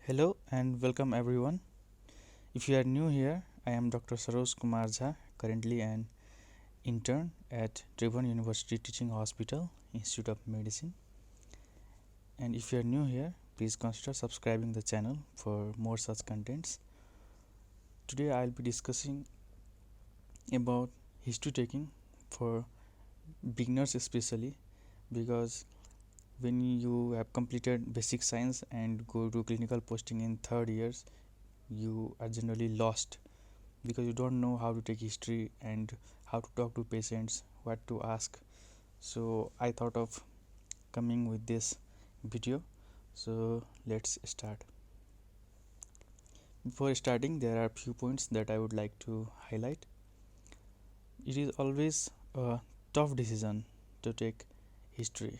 Hello and welcome everyone. If you are new here, I am Dr. Saroj Kumar Jha, currently an intern at Tribhuvan University Teaching Hospital, Institute of Medicine. And if you are new here, please consider subscribing the channel for more such contents. Today I will be discussing about history taking for beginners especially, because when you have completed basic science and go to clinical posting in third years, you are generally lost because you don't know how to take history and how to talk to patients, what to ask. So I thought of coming with this video. So let's start. Before starting, there are few points that I would like to highlight. It is always a tough decision to take history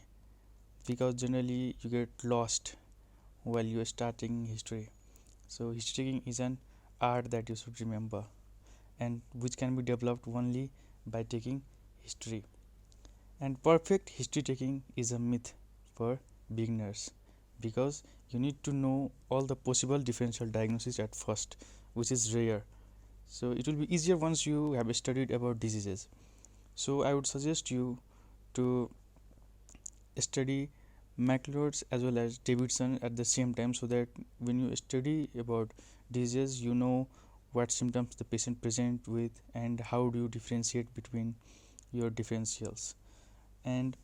because generally you get lost while you are starting history. So history taking is an art that you should remember, and which can be developed only by taking history. And perfect history taking is a myth for beginners because you need to know all the possible differential diagnosis at first, which is rare. So it will be easier once you have studied about diseases. So I would suggest you to study McLeod's as well as Davidson at the same time, so that when you study about diseases, you know what symptoms the patient present with and how do you differentiate between your differentials. And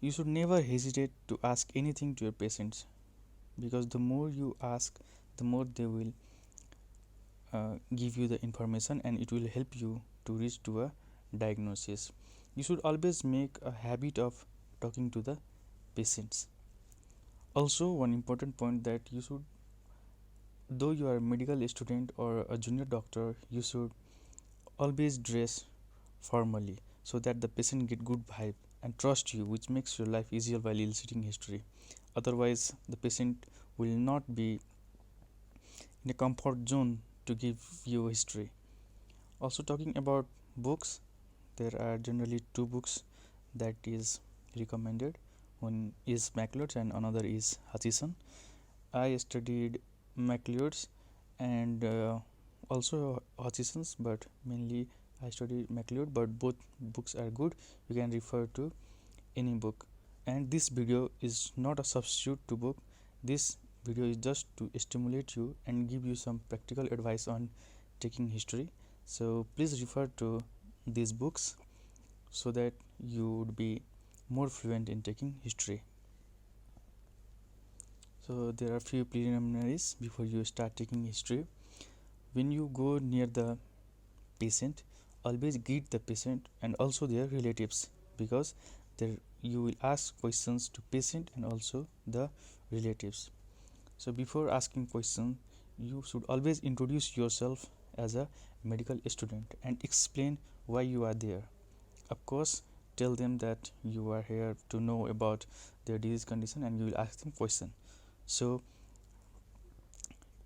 you should never hesitate to ask anything to your patients, because the more you ask, the more they will give you the information and it will help you to reach to a diagnosis. You should always make a habit of talking to the patients. Also, one important point that you should, though you are a medical student or a junior doctor, you should always dress formally so that the patient get good vibe and trust you, which makes your life easier while eliciting history. Otherwise, the patient will not be in a comfort zone to give you history. Also, talking about books, there are generally two books that is recommended. One is McLeod's and another is Hutchison. I studied McLeod's and also Hutchison's, but mainly I studied McLeod. But both books are good. You can refer to any book. And this video is not a substitute to book. This video is just to stimulate you and give you some practical advice on taking history. So please refer to these books so that you would be more fluent in taking history. So there are few preliminaries before you start taking history. When you go near the patient, always greet the patient and also their relatives, because there you will ask questions to patient and also the relatives. So before asking question, you should always introduce yourself as a medical student and explain why you are there. Of course, tell them that you are here to know about their disease condition and you will ask them question. So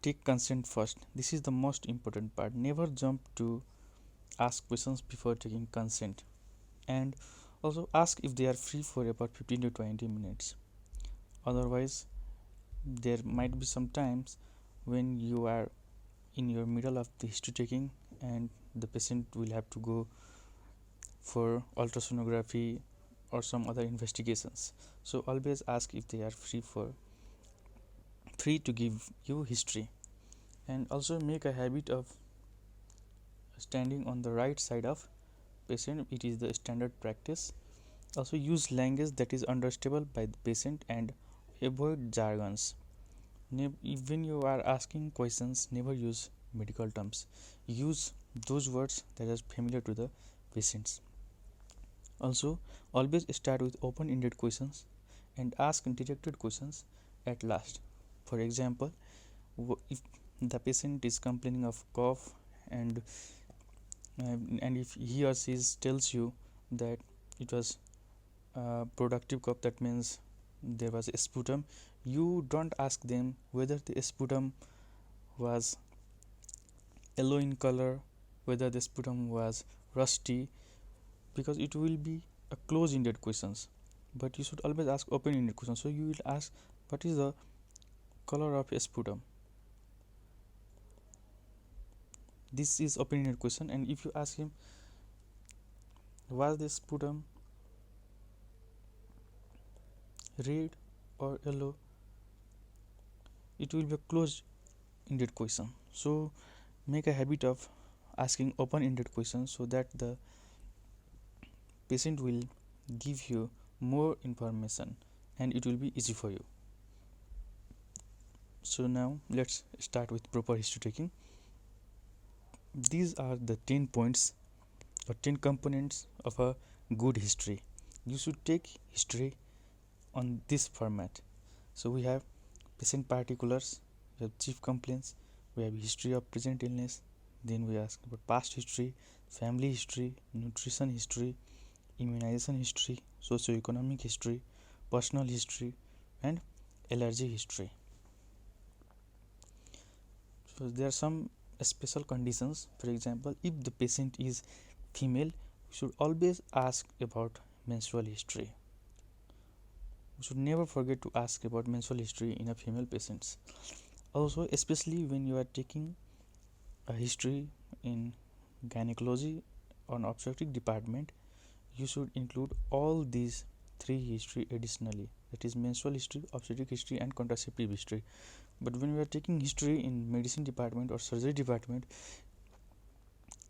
take consent first. This is the most important part. Never jump to ask questions before taking consent. And also ask if they are free for about 15 to 20 minutes. Otherwise, there might be some times when you are in your middle of the history taking and the patient will have to go for ultrasonography or some other investigations. So always ask if they are free to give you history. And also make a habit of standing on the right side of patient. It is the standard practice. Also use language that is understandable by the patient and avoid jargons. When you are asking questions, never use medical terms. Use those words that are familiar to the patients. Also, always start with open-ended questions and ask directed questions at last. For example, if the patient is complaining of cough and if he or she tells you that it was productive cough, that means there was a sputum, you don't ask them whether the sputum was yellow in color, whether the sputum was rusty, because it will be a close-ended questions. But you should always ask open-ended questions. So you will ask what is the color of sputum? This is open-ended question, and if you ask him, was the sputum red or yellow, it will be a closed-ended question. So make a habit of asking open-ended questions so that the patient will give you more information and it will be easy for you. So now let's start with proper history taking. These are the 10 points or 10 components of a good history. You should take history on this format. So we have patient particulars, we have chief complaints, we have history of present illness, then we ask about past history, family history, nutrition history, immunization history, socio-economic history, personal history, and allergy history. So there are some special conditions. For example, if the patient is female, we should always ask about menstrual history. We should never forget to ask about menstrual history in a female patients. Also, especially when you are taking a history in gynecology or an obstetric department, you should include all these three history additionally, that is menstrual history, obstetric history, and contraceptive history. But when we are taking history in medicine department or surgery department,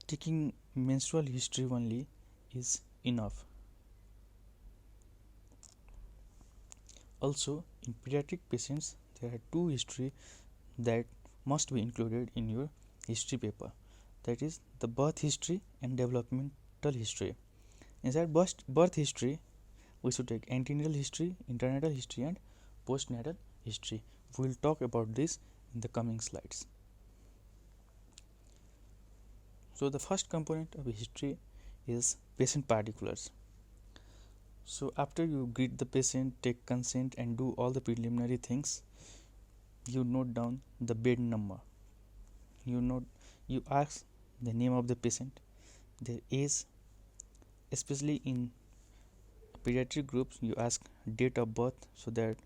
taking menstrual history only is enough. Also, in pediatric patients, there are two history that must be included in your history paper, that is the birth history and developmental history. Inside birth history, we should take antenatal history, internatal history, and postnatal history. We will talk about this in the coming slides. So the first component of history is patient particulars. So after you greet the patient, take consent, and do all the preliminary things, you note down the bed number. You ask the name of the patient, their age, especially in pediatric groups. You ask date of birth so that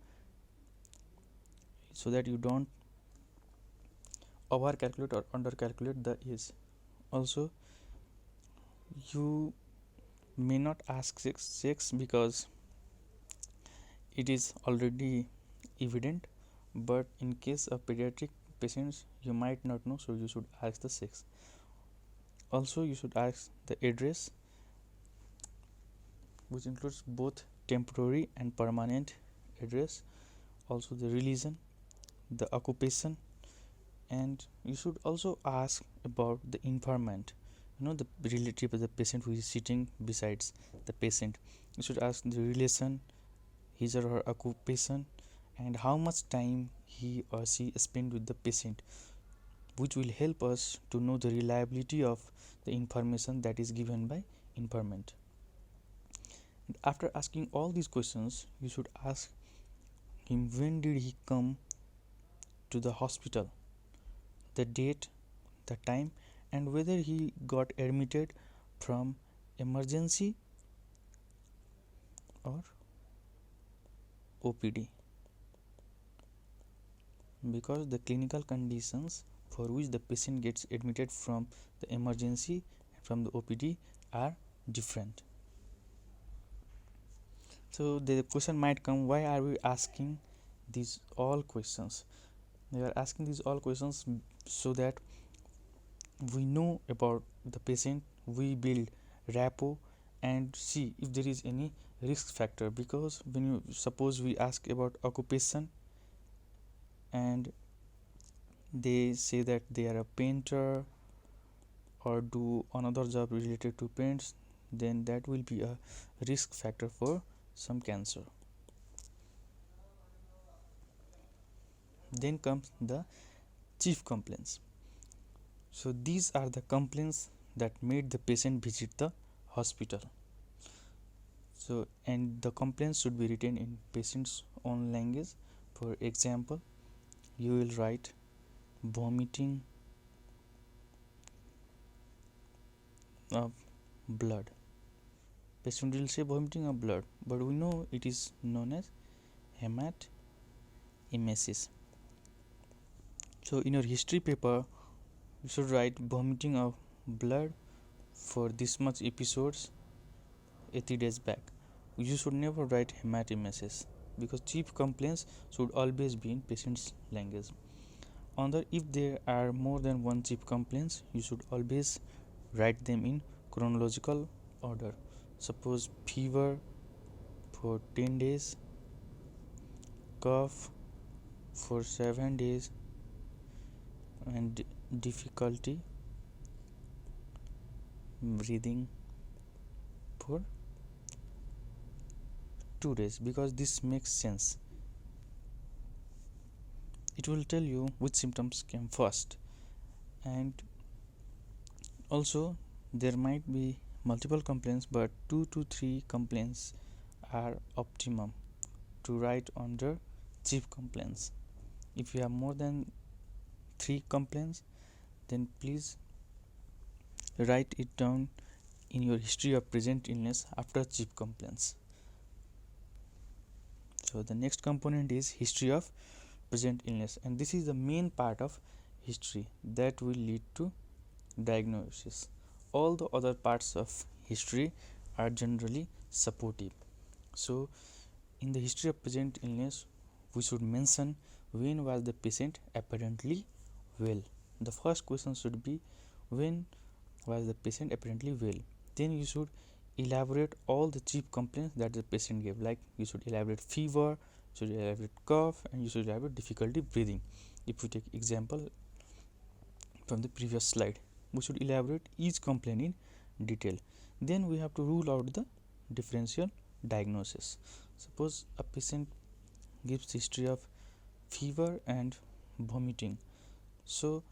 you don't over calculate or under calculate the age. Also, you may not ask sex because it is already evident, but in case of pediatric patients you might not know, so you should ask the sex. Also, you should ask the address, which includes both temporary and permanent address, also the religion, the occupation, and you should also ask about the informant, the relative of the patient who is sitting besides the patient. You should ask the relation, his or her occupation, and how much time he or she spent with the patient, which will help us to know the reliability of the information that is given by informant. And after asking all these questions, you should ask him when did he come to the hospital, the date, the time, and whether he got admitted from emergency or OPD, because the clinical conditions for which the patient gets admitted from the emergency and from the OPD are different. So the question might come, why are we asking these all questions? We are asking these all questions so that we know about the patient, we build rapport and see if there is any risk factor. Because when you suppose we ask about occupation and they say that they are a painter or do another job related to paints, then that will be a risk factor for some cancer. Then comes the chief complaints. So these are the complaints that made the patient visit the hospital. So, and the complaints should be written in patient's own language. For example, you will write vomiting of blood. Patient will say vomiting of blood, but we know it is known as hematemesis. So in your history paper, you should write vomiting of blood for this much episodes 80 days back. You should never write hematemesis because chief complaints should always be in patient's language. If there are more than one chief complaints, you should always write them in chronological order. Suppose fever for 10 days, cough for 7 days, and difficulty breathing for 2 days, because this makes sense. It will tell you which symptoms came first. And also there might be multiple complaints, but 2 to 3 complaints are optimum to write under chief complaints. If you have more than 3 complaints, then please write it down in your history of present illness after chief complaints. So the next component is history of present illness, and this is the main part of history that will lead to diagnosis. All the other parts of history are generally supportive. So in the history of present illness, we should mention when was the patient apparently well. The first question should be when was the patient apparently well. Then you should elaborate all the chief complaints that the patient gave, like you should elaborate fever, you should elaborate cough, and you should elaborate difficulty breathing. If we take example from the previous slide, we should elaborate each complaint in detail. Then we have to rule out the differential diagnosis. Suppose a patient gives history of fever and vomiting, so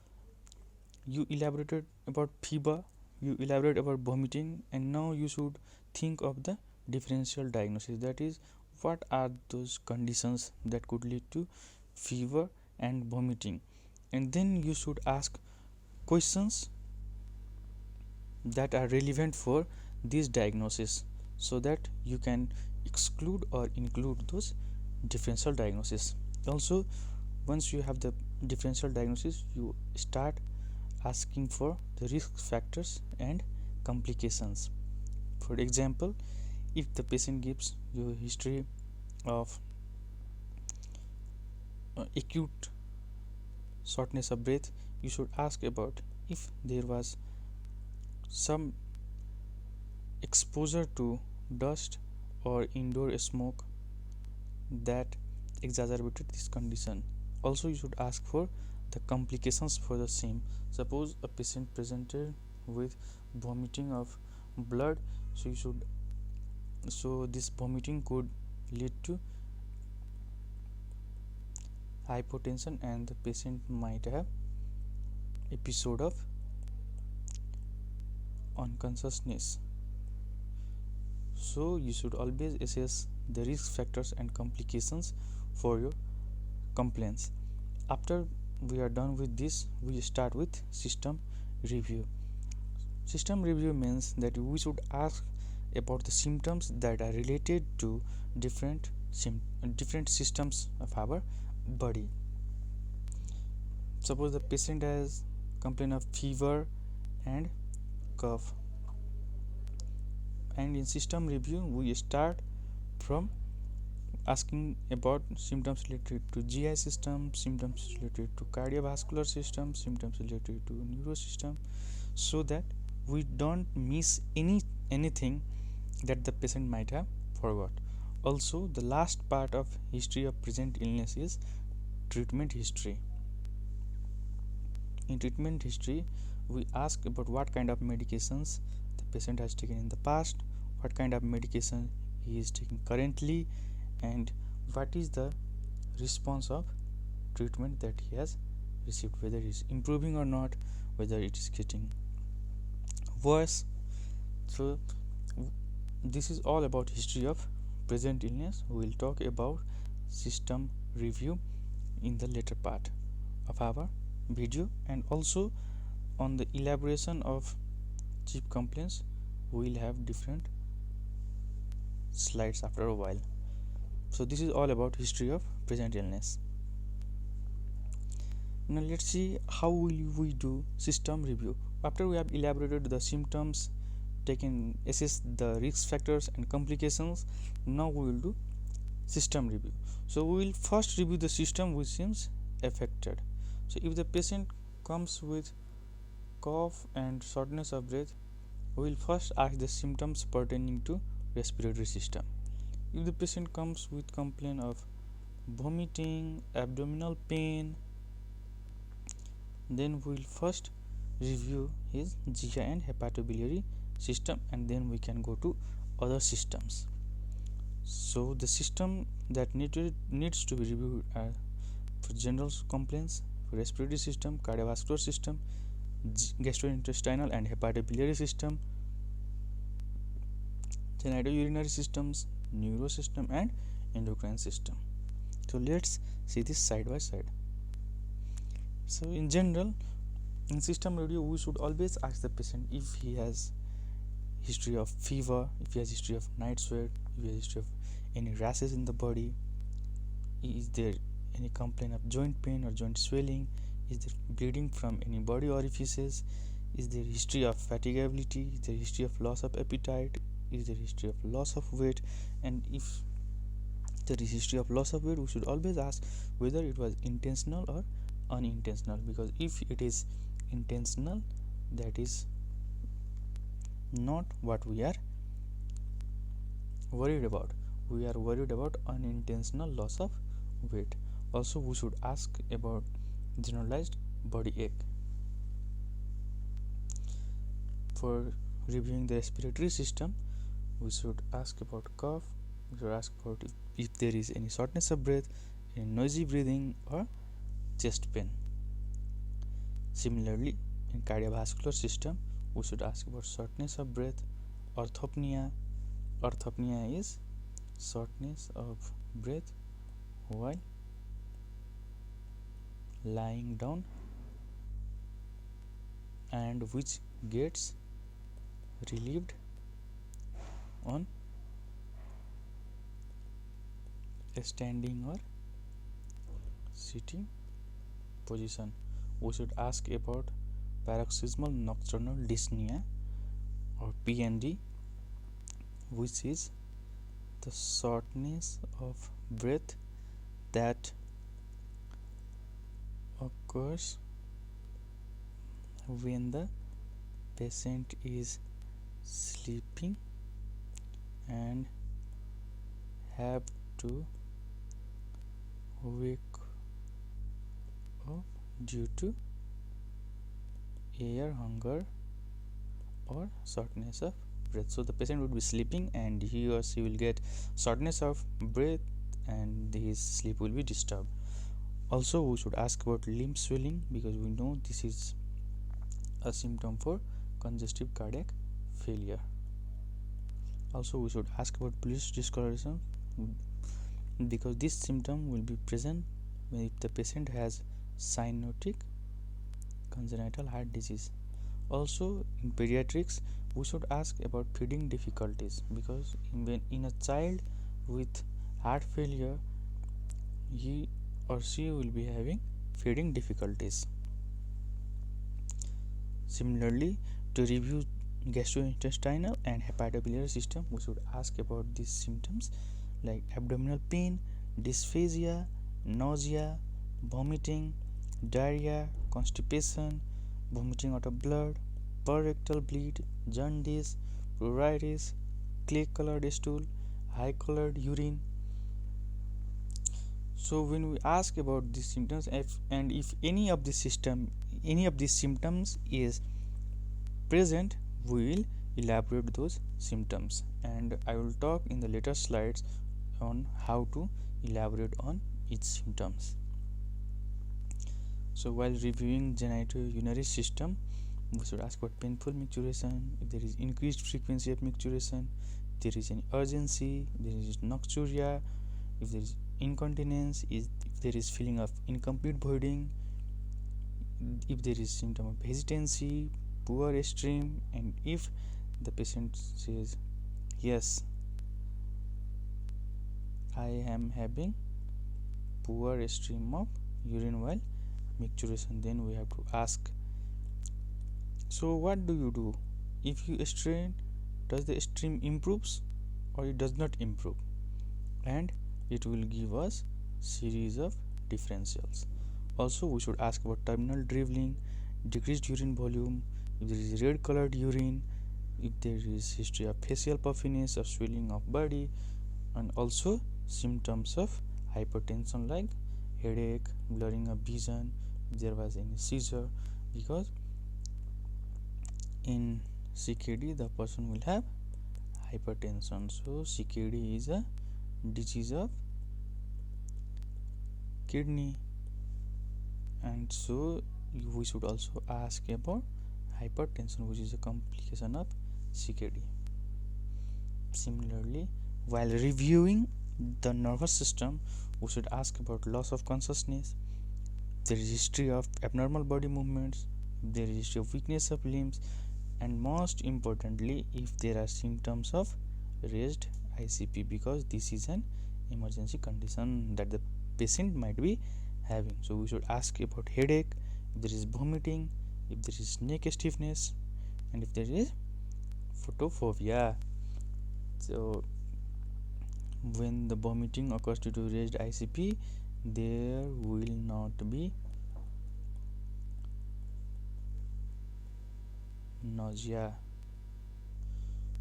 you elaborated about fever, you elaborate about vomiting, and now you should think of the differential diagnosis, that is what are those conditions that could lead to fever and vomiting. And then you should ask questions that are relevant for this diagnosis, so that you can exclude or include those differential diagnosis. Also, once you have the differential diagnosis, you start asking for the risk factors and complications. For example, if the patient gives you a history of acute shortness of breath, you should ask about if there was some exposure to dust or indoor smoke that exacerbated this condition. Also, you should ask for the complications for the same. Suppose a patient presented with vomiting of blood, so this vomiting could lead to hypotension, and the patient might have episode of unconsciousness. So you should always assess the risk factors and complications for your complaints. After we are done with this, we start with system review. System review means that we should ask about the symptoms that are related to different systems of our body. Suppose the patient has complaint of fever and cough, and in system review we start from asking about symptoms related to GI system, symptoms related to cardiovascular system, symptoms related to neuro system, so that we don't miss anything that the patient might have forgot. Also, the last part of history of present illness is treatment history. In treatment history, we ask about what kind of medications the patient has taken in the past, what kind of medication he is taking currently, and what is the response of treatment that he has received, whether it is improving or not, whether it is getting worse. So this is all about history of present illness. We will talk about system review in the later part of our video, and also on the elaboration of chief complaints we will have different slides after a while. So this is all about history of present illness. Now let's see how will we do system review. After we have elaborated the symptoms, assess the risk factors and complications, now we will do system review. So we will first review the system which seems affected. So if the patient comes with cough and shortness of breath, we will first ask the symptoms pertaining to respiratory system. If the patient comes with complaint of vomiting, abdominal pain, then we will first review his GI and hepatobiliary system, and then we can go to other systems. So the system that needs to be reviewed are for general complaints, for respiratory system, cardiovascular system, gastrointestinal and hepatobiliary system, genitourinary systems, neuro system and endocrine system. So let's see this side by side. So in general, in system review, we should always ask the patient if he has history of fever, if he has history of night sweat, if he has history of any rashes in the body, is there any complaint of joint pain or joint swelling, is there bleeding from any body orifices, is there history of fatigability, is there history of loss of appetite, is there history of loss of weight. And if there is history of loss of weight, we should always ask whether it was intentional or unintentional, because if it is intentional, that is not what we are worried about. We are worried about unintentional loss of weight. Also, we should ask about generalized body ache. For reviewing the respiratory system, we should ask about cough, we should ask about if there is any shortness of breath, any noisy breathing or chest pain. Similarly, in cardiovascular system, we should ask about shortness of breath, orthopnea. Orthopnea is shortness of breath while lying down, and which gets relieved on a standing or sitting position. We should ask about paroxysmal nocturnal dyspnea or PND, which is the shortness of breath that occurs when the patient is sleeping and have to wake up due to air hunger or shortness of breath. So the patient would be sleeping and he or she will get shortness of breath and his sleep will be disturbed. Also, we should ask about limb swelling, because we know this is a symptom for congestive cardiac failure. Also, we should ask about bluish discoloration, because this symptom will be present if the patient has cyanotic congenital heart disease. Also, in pediatrics, we should ask about feeding difficulties, because in a child with heart failure, he or she will be having feeding difficulties. Similarly, to review gastrointestinal and hepatobiliary system, we should ask about these symptoms like abdominal pain, dysphagia, nausea, vomiting, diarrhea, constipation, vomiting out of blood, rectal bleed, jaundice, pruritus, clay colored stool, high colored urine. So when we ask about these symptoms, if any of these symptoms is present, we will elaborate those symptoms, and I will talk in the later slides on how to elaborate on each symptoms. So while reviewing genitourinary system, we should ask about painful micturition, if there is increased frequency of micturition, if there is any urgency, if there is nocturia, if there is incontinence, if there is feeling of incomplete voiding, if there is symptom of hesitancy, poor stream, and if the patient says, yes, I am having poor stream of urine while micturition, then we have to ask, so what do you do if you strain? Does the stream improves or it does not improve? And it will give us series of differentials. Also, we should ask about terminal dribbling, decreased urine volume, if there is red colored urine, if there is history of facial puffiness or swelling of body, and also symptoms of hypertension like headache, blurring of vision, if there was any seizure, because in CKD the person will have hypertension. So CKD is a disease of kidney, and so we should also ask about hypertension, which is a complication of CKD. Similarly, while reviewing the nervous system, we should ask about loss of consciousness, there is history of abnormal body movements, there is history of weakness of limbs, and most importantly, if there are symptoms of raised ICP, because this is an emergency condition that the patient might be having. So we should ask about headache, if there is vomiting, if there is neck stiffness, and if there is photophobia. So when the vomiting occurs due to raised ICP, there will not be nausea.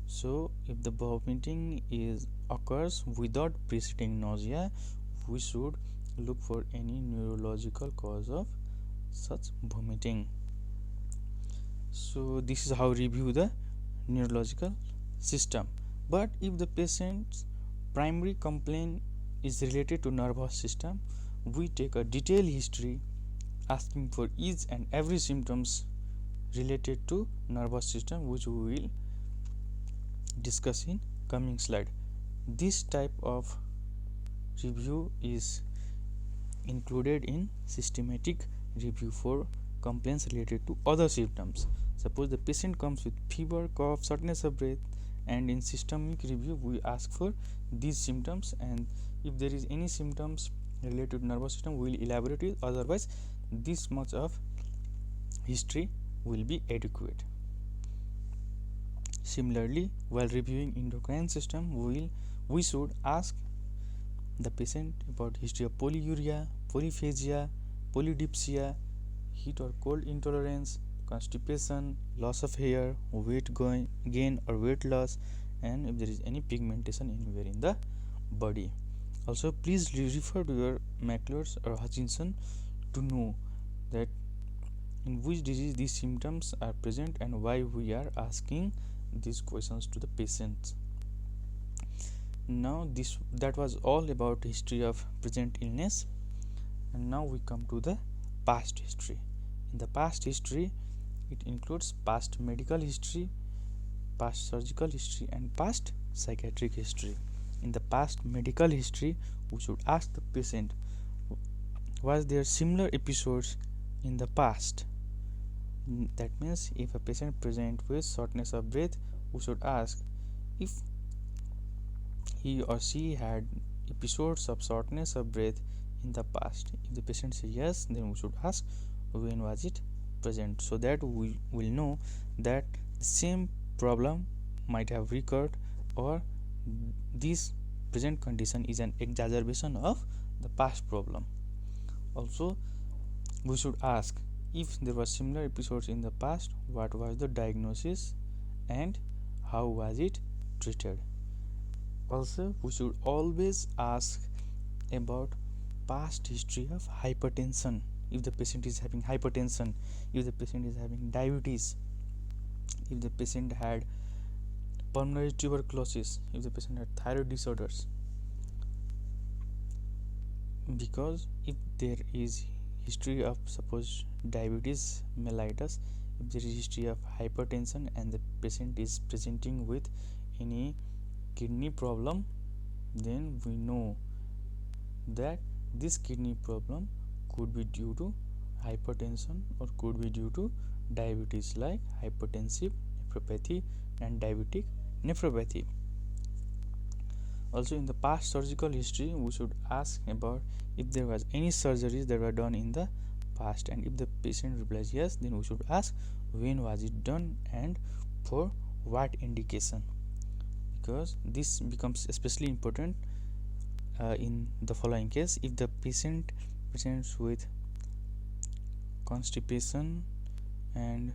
So if the vomiting occurs without preceding nausea, we should look for any neurological cause of such vomiting. So this is how review the neurological system. But if the patient's primary complaint is related to nervous system, we take a detailed history asking for each and every symptoms related to nervous system, which we will discuss in coming slide. This type of review is included in systematic review for complaints related to other symptoms. Suppose the patient comes with fever, cough, shortness of breath, and in systemic review we ask for these symptoms, and if there is any symptoms related to nervous system we will elaborate it, otherwise this much of history will be adequate. Similarly, while reviewing endocrine system, we should ask the patient about history of polyuria, polyphagia, polydipsia, heat or cold intolerance, constipation, loss of hair, weight gain or weight loss, and if there is any pigmentation anywhere in the body. Also, please refer to your McLeod's or Hutchinson to know that in which disease these symptoms are present and why we are asking these questions to the patients. Now that was all about history of present illness, and now we come to the past history. In the past history, it includes past medical history, past surgical history, and past psychiatric history. In the past medical history, we should ask the patient, was there similar episodes in the past? That means if a patient presents with shortness of breath, we should ask if he or she had episodes of shortness of breath in the past. If the patient says yes, then we should ask when was it present, so that we will know that the same problem might have recurred or this present condition is an exacerbation of the past problem. Also, we should ask if there were similar episodes in the past, what was the diagnosis and how was it treated. Also, we should always ask about past history of hypertension. If the patient is having hypertension, if the patient is having diabetes, if the patient had pulmonary tuberculosis, if the patient had thyroid disorders, because if there is history of suppose diabetes mellitus, if there is history of hypertension and the patient is presenting with any kidney problem, then we know that this kidney problem could be due to hypertension or could be due to diabetes, like hypertensive nephropathy and diabetic nephropathy. Also, in the past surgical history, we should ask about if there was any surgeries that were done in the past, and if the patient replies yes, then we should ask when was it done and for what indication, because this becomes especially important in the following case: if the patient presents with constipation and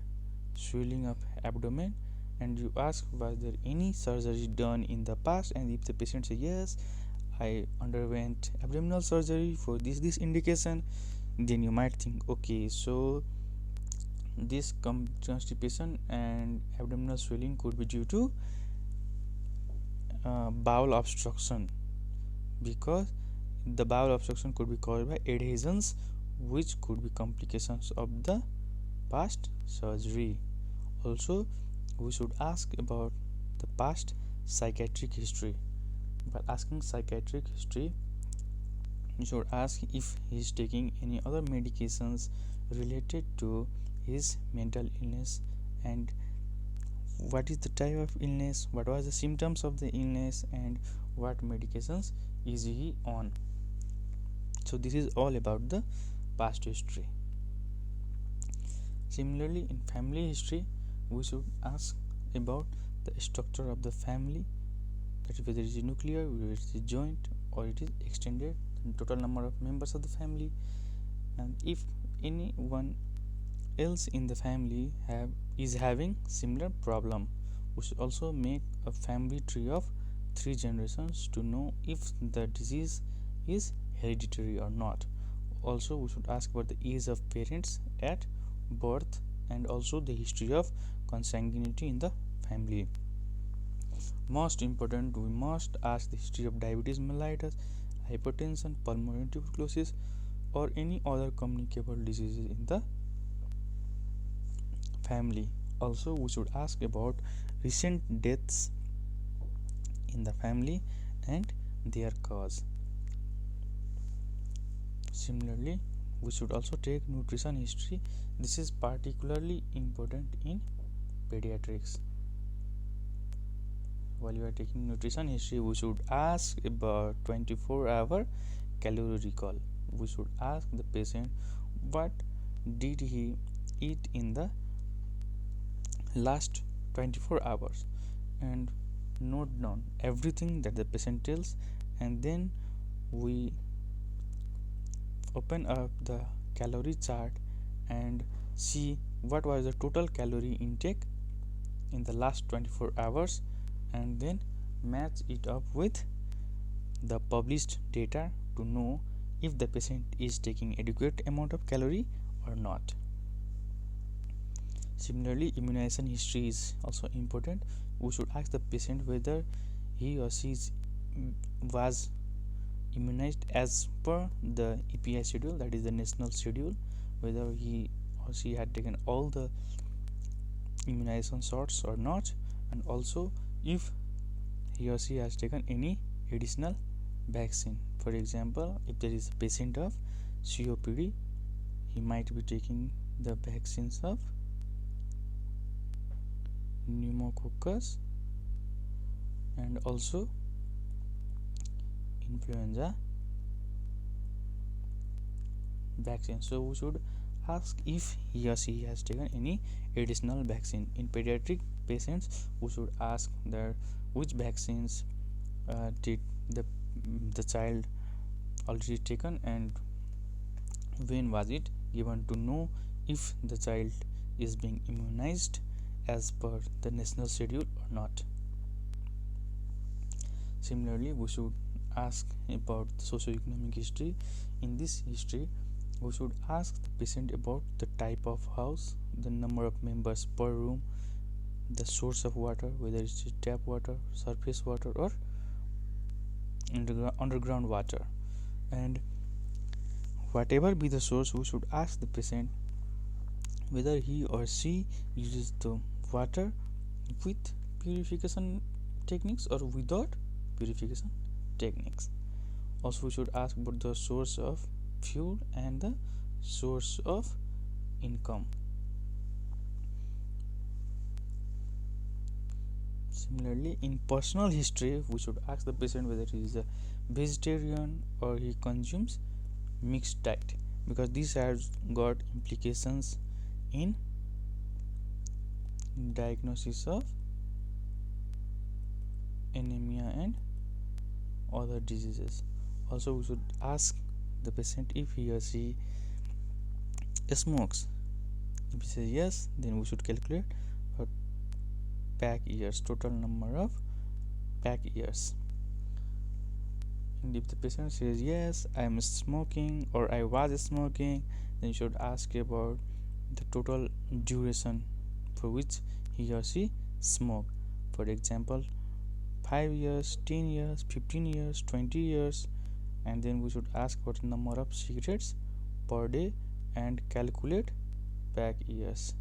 swelling of abdomen, and you ask was there any surgery done in the past, and if the patient says yes, I underwent abdominal surgery for this indication, then you might think, okay, so this constipation and abdominal swelling could be due to bowel obstruction, because the bowel obstruction could be caused by adhesions, which could be complications of the past surgery. Also, we should ask about the past psychiatric history. By asking psychiatric history, you should ask if he is taking any other medications related to his mental illness, and what is the type of illness, what was the symptoms of the illness, and what medications is he on. So this is all about the past history. Similarly, in family history, we should ask about the structure of the family, that is whether it is nuclear, whether it is joint, or it is extended, the total number of members of the family, and if anyone else in the family is having similar problem. We should also make a family tree of 3 generations to know if the disease is hereditary or not. Also, we should ask about the age of parents at birth, and also the history of consanguinity in the family. Most important, we must ask the history of diabetes mellitus, hypertension, pulmonary tuberculosis, or any other communicable diseases in the family. Also, we should ask about recent deaths in the family and their cause. Similarly, we should also take nutrition history. This is particularly important in pediatrics. While you are taking nutrition history, we should ask about 24-hour calorie recall. We should ask the patient what did he eat in the last 24 hours, and note down everything that the patient tells, and then we open up the calorie chart and see what was the total calorie intake in the last 24 hours, and then match it up with the published data to know if the patient is taking adequate amount of calorie or not. Similarly, immunization history is also important. We should ask the patient whether he or she was immunized as per the EPI schedule, that is the national schedule, whether he or she had taken all the immunization shots or not, and also if he or she has taken any additional vaccine. For example, if there is a patient of COPD, he might be taking the vaccines of pneumococcus and also influenza vaccine. So we should ask if he or she has taken any additional vaccine. In pediatric patients, we should ask that which vaccines did the child already taken, and when was it given, to know if the child is being immunized as per the national schedule or not. Similarly, we should ask about socioeconomic history. In this history, we should ask the patient about the type of house, the number of members per room, the source of water, whether it's tap water, surface water, or underground water, and whatever be the source, we should ask the patient whether he or she uses the water with purification techniques or without purification techniques. Also, we should ask about the source of fuel and the source of income. Similarly, in personal history, we should ask the patient whether he is a vegetarian or he consumes mixed diet. because this has got implications in diagnosis of anemia and other diseases. Also, we should ask the patient if he or she smokes. If he says yes, then we should calculate for pack years, total number of pack years. And if the patient says yes, I am smoking or I was smoking, then you should ask about the total duration for which he or she smoked. For example, 5 years, 10 years, 15 years, 20 years, and then we should ask what number of cigarettes per day and calculate pack years.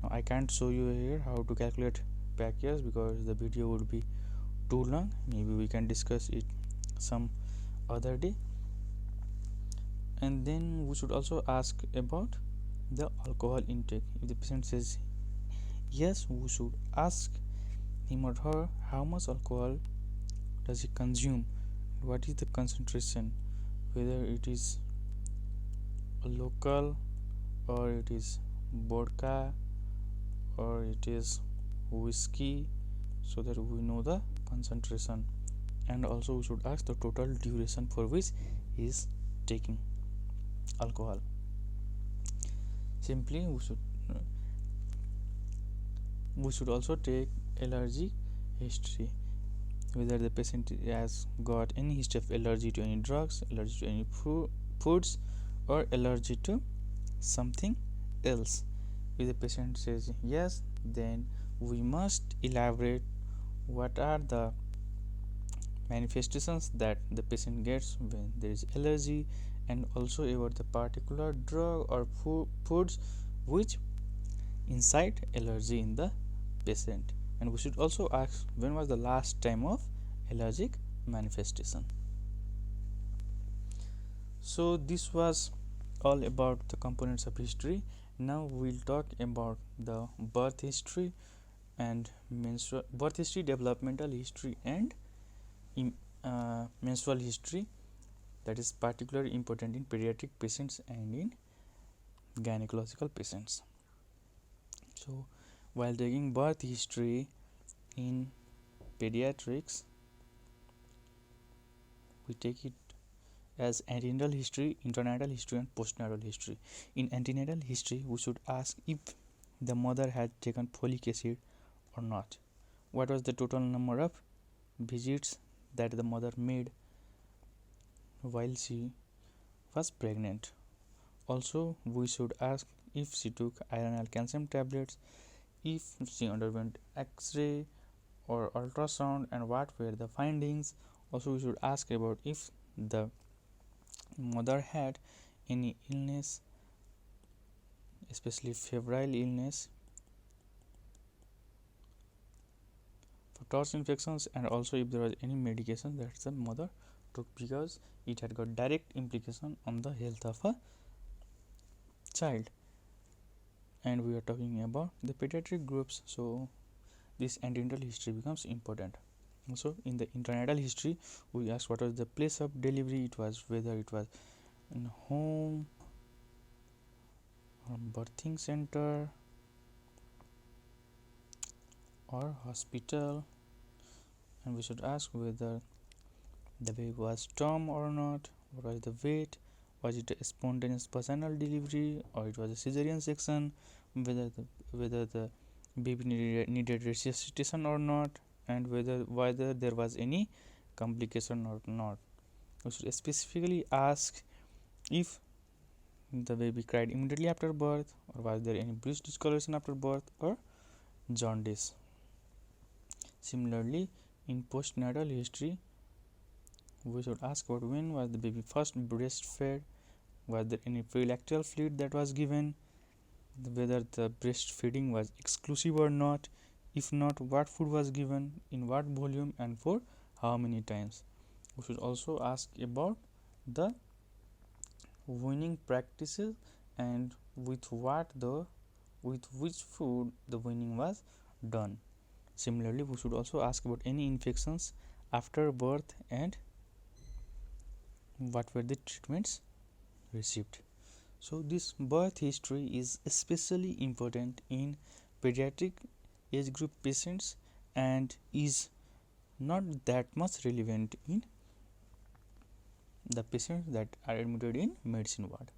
Now I can't show you here how to calculate pack years because the video would be too long. Maybe we can discuss it some other day. And then we should also ask about the alcohol intake. If the patient says yes, we should ask him or her how much alcohol does he consume, what is the concentration, whether it is local or it is vodka or it is whiskey, so that we know the concentration. And also we should ask the total duration for which he is taking alcohol. Simply we should also take allergy history, whether the patient has got any history of allergy to any drugs, allergy to any foods, or allergy to something else. If the patient says yes, then we must elaborate what are the manifestations that the patient gets when there is allergy, and also about the particular drug or foods which incite allergy in the patient. And we should also ask when was the last time of allergic manifestation. So this was all about the components of history. Now we'll talk about the birth history and birth history, developmental history, and menstrual history, that is particularly important in pediatric patients and in gynecological patients. So while taking birth history in pediatrics, we take it as antenatal history, internatal history, and postnatal history. In antenatal history, we should ask if the mother had taken folic acid or not. What was the total number of visits that the mother made while she was pregnant. Also, we should ask if she took iron and calcium tablets, if she underwent X-ray or ultrasound, and what were the findings. Also, we should ask about if the mother had any illness, especially febrile illness, for TORCH infections, and also if there was any medication that the mother took, because it had got direct implication on the health of a child. And we are talking about the pediatric groups, so this antenatal history becomes important. Also, in the internatal history, we ask what was the place of delivery. It was whether it was in home or birthing center or hospital, and we should ask whether the baby was term or not, what was the weight, was it a spontaneous vaginal delivery or it was a cesarean section, whether the baby needed resuscitation or not, and whether there was any complication or not. We should specifically ask if the baby cried immediately after birth, or was there any breast discoloration after birth, or jaundice. Similarly, in postnatal history, we should ask about when was the baby first breastfed, was there any prelactal fluid that was given, whether the breastfeeding was exclusive or not, if not, what food was given, in what volume, and for how many times. We should also ask about the weaning practices and with which food the weaning was done. Similarly, we should also ask about any infections after birth and what were the treatments received. So this birth history is especially important in pediatric age group patients and is not that much relevant in the patients that are admitted in medicine ward.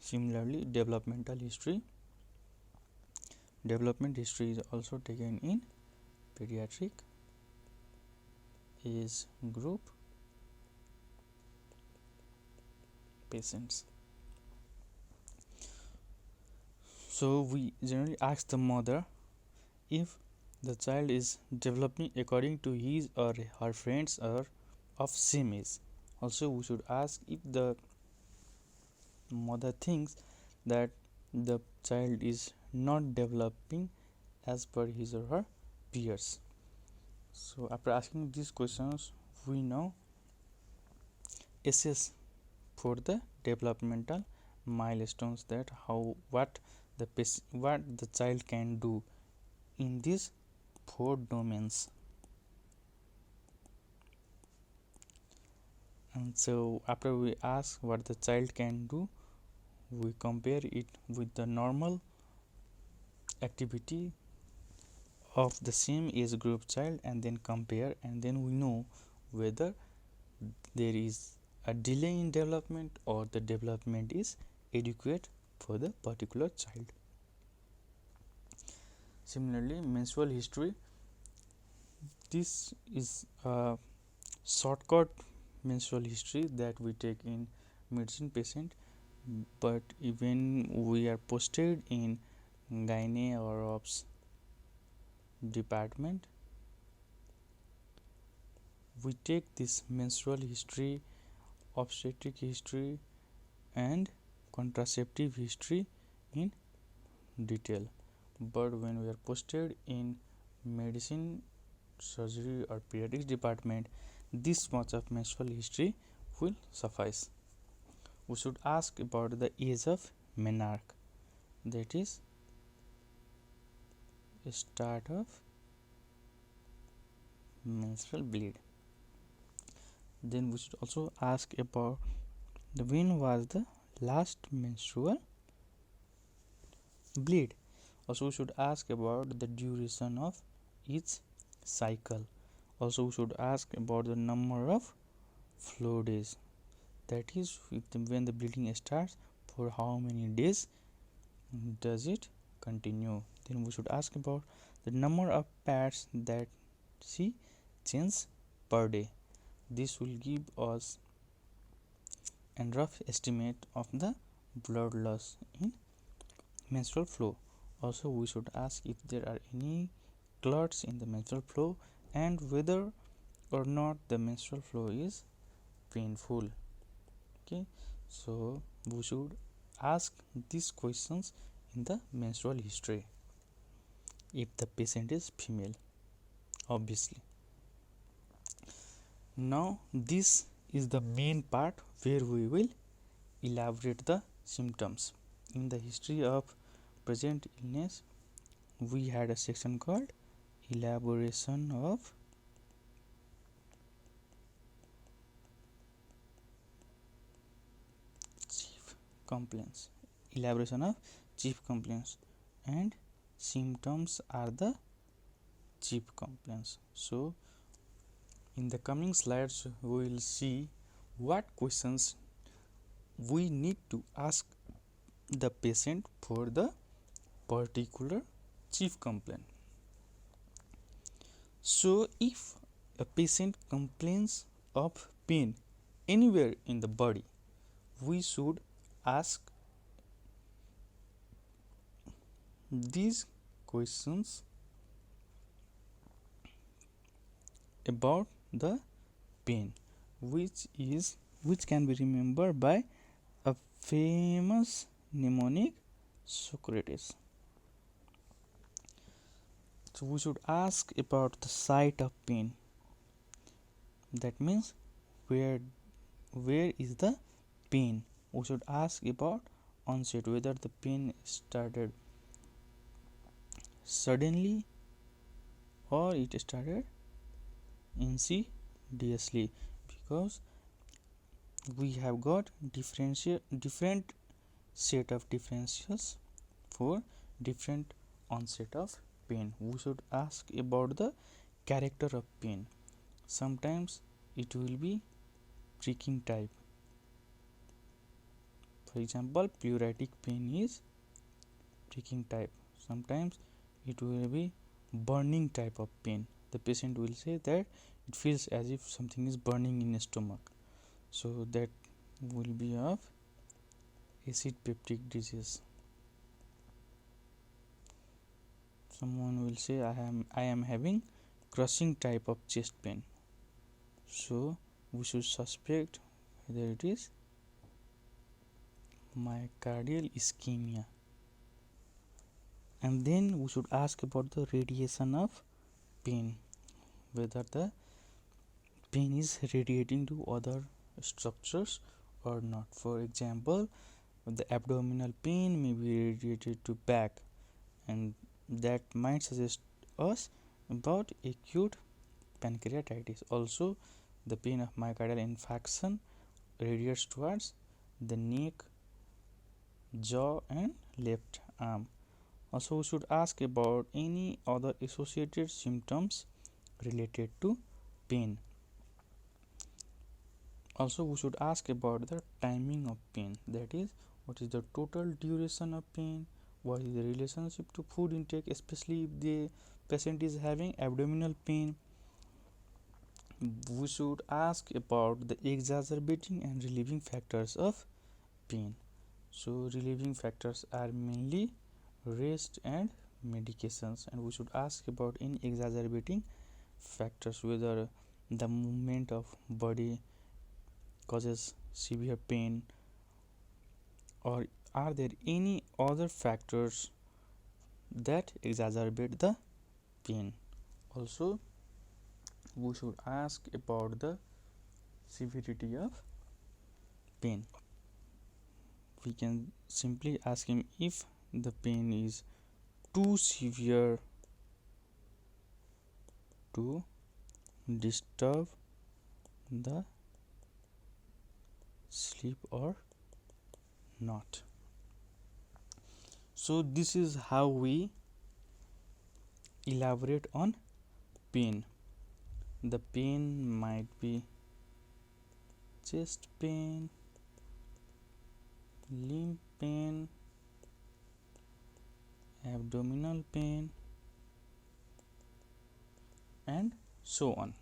Similarly, developmental history. Development history is also taken in pediatric age group patients. So we generally ask the mother if the child is developing according to his or her friends or of same age. Also, we should ask if the mother thinks that the child is not developing as per his or her peers. So after asking these questions, we now assess for the developmental milestones, that what the child can do in these 4 domains. And so after we ask what the child can do, we compare it with the normal activity of the same age group child and then compare, and then we know whether there is a delay in development or the development is adequate for the particular child. Similarly, menstrual history. This is a shortcut menstrual history that we take in medicine patient, but even we are posted in gynae or obs department, we take this menstrual history, obstetric history and contraceptive history in detail. But when we are posted in medicine, surgery or pediatrics department, this much of menstrual history will suffice. We should ask about the age of menarche, that is start of menstrual bleed. Then we should also ask about when was the last menstrual bleed. Also we should ask about the duration of each cycle. Also we should ask about the number of flow days, that is when the bleeding starts, for how many days does it continue. Then we should ask about the number of pads that she changes per day. This will give us a rough estimate of the blood loss in menstrual flow. Also we should ask if there are any clots in the menstrual flow and whether or not the menstrual flow is painful. Okay, so we should ask these questions in the menstrual history if the patient is female, obviously. Now this is the main part where we will elaborate the symptoms. In the history of present illness, we had a section called elaboration of chief complaints. Elaboration of chief complaints and symptoms are the chief complaints. So in the coming slides we will see what questions we need to ask the patient for the particular chief complaint. So if a patient complains of pain anywhere in the body, we should ask these questions about the pain, which can be remembered by a famous mnemonic, Socrates. So we should ask about the site of pain. That means where is the pain. We should ask about onset, whether the pain started suddenly or it started insidiously, because we have got different set of differentials for different onset of pain. We should ask about the character of pain. Sometimes it will be pricking type. For example, pleuritic pain is pricking type. Sometimes it will be burning type of pain. The patient will say that it feels as if something is burning in the stomach. So that will be of acid peptic disease. Someone will say I am having crushing type of chest pain. So we should suspect whether it is myocardial ischemia. And then we should ask about the radiation of pain, whether the pain is radiating to other structures or not. For example, the abdominal pain may be radiated to back, and that might suggest us about acute pancreatitis. Also, the pain of myocardial infarction radiates towards the neck, jaw, and left arm. Also, we should ask about any other associated symptoms related to pain. Also, we should ask about the timing of pain, that is, what is the total duration of pain, what is the relationship to food intake, especially if the patient is having abdominal pain. We should ask about the exacerbating and relieving factors of pain. So relieving factors are mainly rest and medications, and we should ask about any exacerbating factors, whether the movement of body causes severe pain, or are there any other factors that exacerbate the pain. Also, we should ask about the severity of pain. We can simply ask him if the pain is too severe to disturb the sleep or not. So this is how we elaborate on pain. The pain might be chest pain, limb pain, abdominal pain, and so on.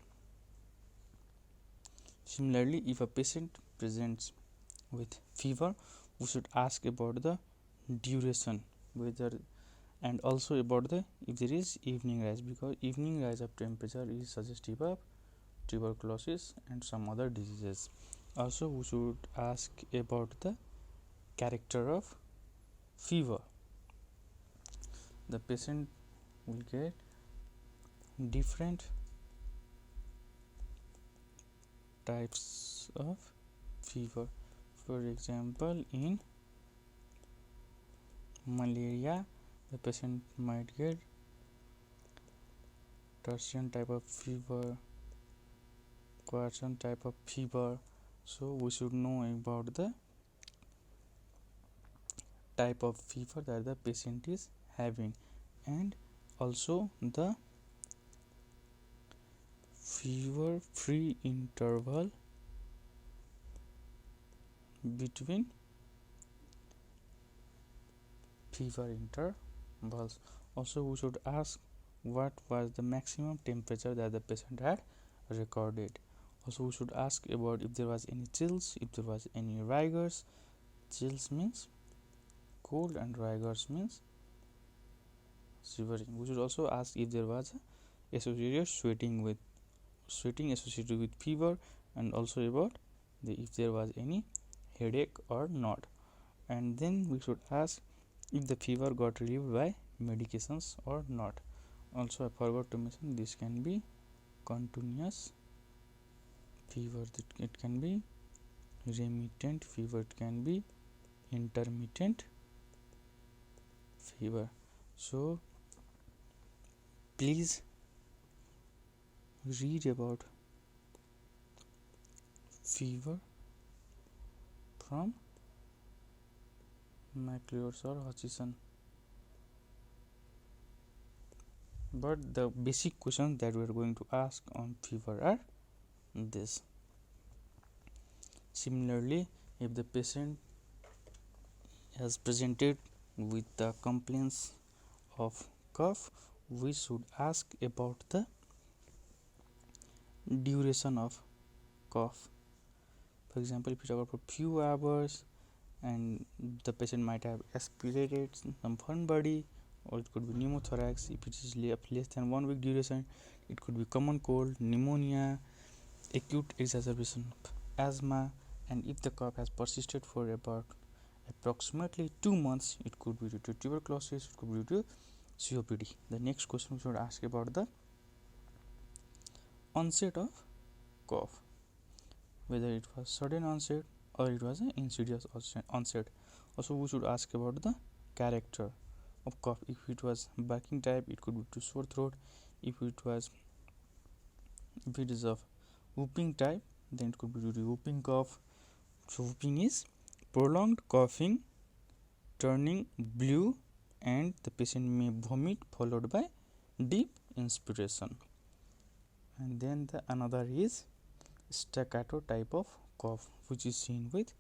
Similarly, if a patient presents with fever, we should ask about the duration, whether, and also about the if there is evening rise, because evening rise of temperature is suggestive of tuberculosis and some other diseases. Also, we should ask about the character of fever. The patient will get different types of fever. For example, in malaria, the patient might get tertian type of fever, quaternary type of fever. So we should know about the type of fever that the patient is having, and also the fever free interval between fever intervals. Also, we should ask what was the maximum temperature that the patient had recorded. Also, we should ask about if there was any chills, if there was any rigors. Chills means cold and rigors means shivering. We should also ask if there was associated sweating associated with fever, and also about if there was any headache or not. And then we should ask if the fever got relieved by medications or not. Also, I forgot to mention, this can be continuous fever, it can be remittent fever, it can be intermittent fever. So please read about fever from McLeod's or Hutchison. But the basic questions that we are going to ask on fever are this. Similarly, if the patient has presented with the complaints of cough, we should ask about the duration of cough. For example, if you talk about few hours and the patient might have aspirated some foreign body, or it could be pneumothorax. If it is less than 1 week duration, it could be common cold, pneumonia, acute exacerbation of asthma, and if the cough has persisted for about approximately 2 months, it could be due to tuberculosis, it could be due to COPD. The next question we should ask about the onset of cough, whether it was sudden onset or it was an insidious onset. Also, we should ask about the character of cough. If it was barking type, it could be to sore throat. If it is of whooping type, then it could be due to whooping cough. So whooping is prolonged coughing turning blue, and the patient may vomit followed by deep inspiration. And then another is staccato type of cough, which is seen with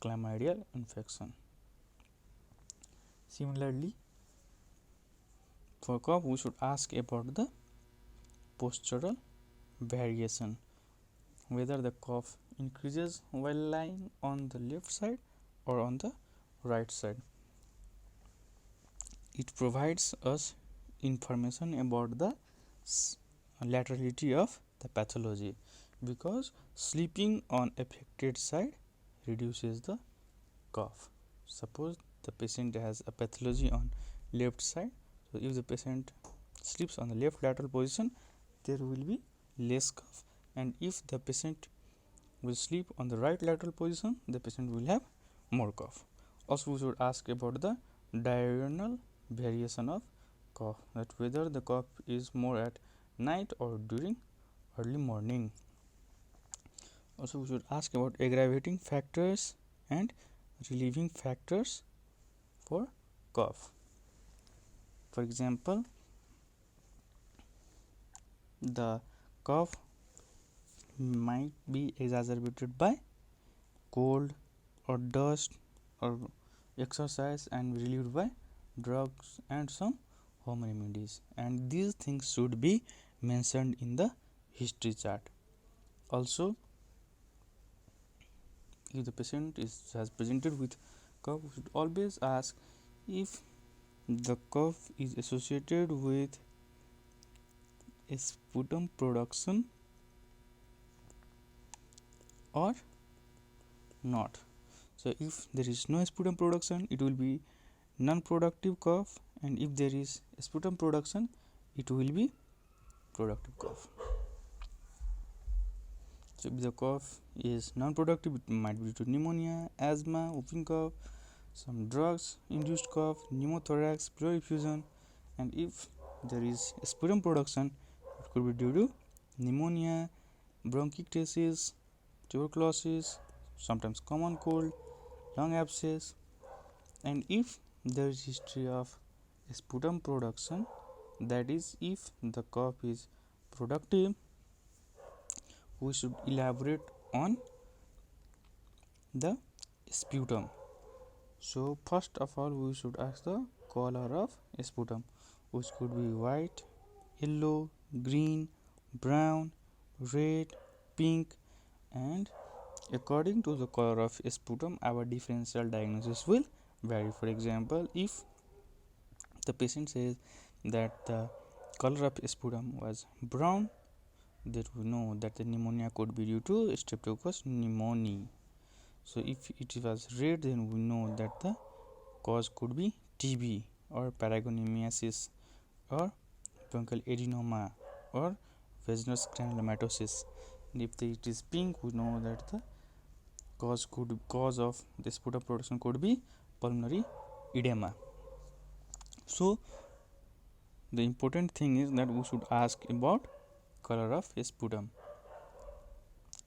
chlamydial infection. Similarly, for cough, we should ask about the postural variation, whether the cough increases while lying on the left side or on the right side. It provides us information about the laterality of the pathology, because sleeping on affected side reduces the cough. Suppose the patient has a pathology on left side, so if the patient sleeps on the left lateral position, there will be less cough, and if the patient will sleep on the right lateral position, the patient will have more cough. Also, we should ask about the diurnal variation of cough, that whether the cough is more at night or during early morning. Also, we should ask about aggravating factors and relieving factors for cough. For example, the cough might be exacerbated by cold or dust or exercise and relieved by drugs and some home remedies, and these things should be mentioned in the history chart. Also, if the patient has presented with cough, we should always ask if the cough is associated with sputum production or not. So if there is no sputum production, it will be non-productive cough, and if there is sputum production, it will be productive cough. So if the cough is non-productive, it might be due to pneumonia, asthma, whooping cough, some drugs induced cough, pneumothorax, pleural effusion, and if there is sputum production, it could be due to pneumonia, bronchiectasis, tuberculosis, sometimes common cold, lung abscess. And if there is history of sputum production, that is, if the cough is productive, we should elaborate on the sputum. So first of all, we should ask the color of sputum, which could be white, yellow, green, brown, red, pink, and according to the color of sputum, our differential diagnosis will vary. For example, if the patient says that the color of sputum was brown, that we know that the pneumonia could be due to Streptococcus pneumoniae. So if it was red, then we know that the cause could be TB or paragangliomatosis or bronchial adenoma or vaginal granulomatosis. And if it is pink, we know that the cause of the sputum production could be pulmonary edema. So the important thing is that we should ask about color of sputum.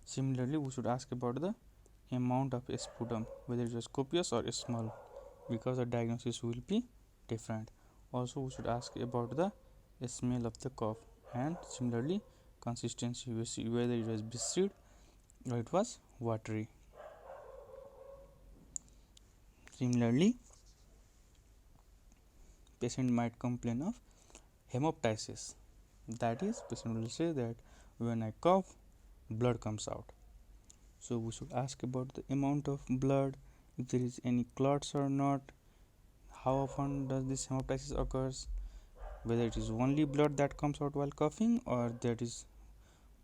Similarly, we should ask about the amount of sputum, whether it was copious or small, because the diagnosis will be different. Also, we should ask about the smell of the cough, and similarly consistency, whether it was viscid or it was watery. Similarly, patient might complain of hemoptysis, that is, patient will say that when I cough, blood comes out. So we should ask about the amount of blood, if there is any clots or not, how often does this hemoptysis occurs, whether it is only blood that comes out while coughing or that is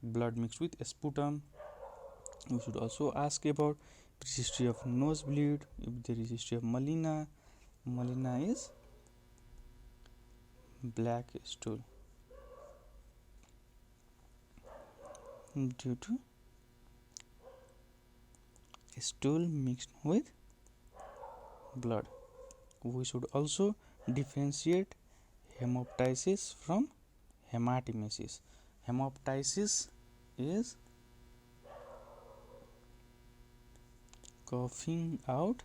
blood mixed with sputum. We should also ask about history of nosebleed, if there is history of melena. Melena is black stool due to stool mixed with blood. We should also differentiate hemoptysis from hematemesis. Hemoptysis is coughing out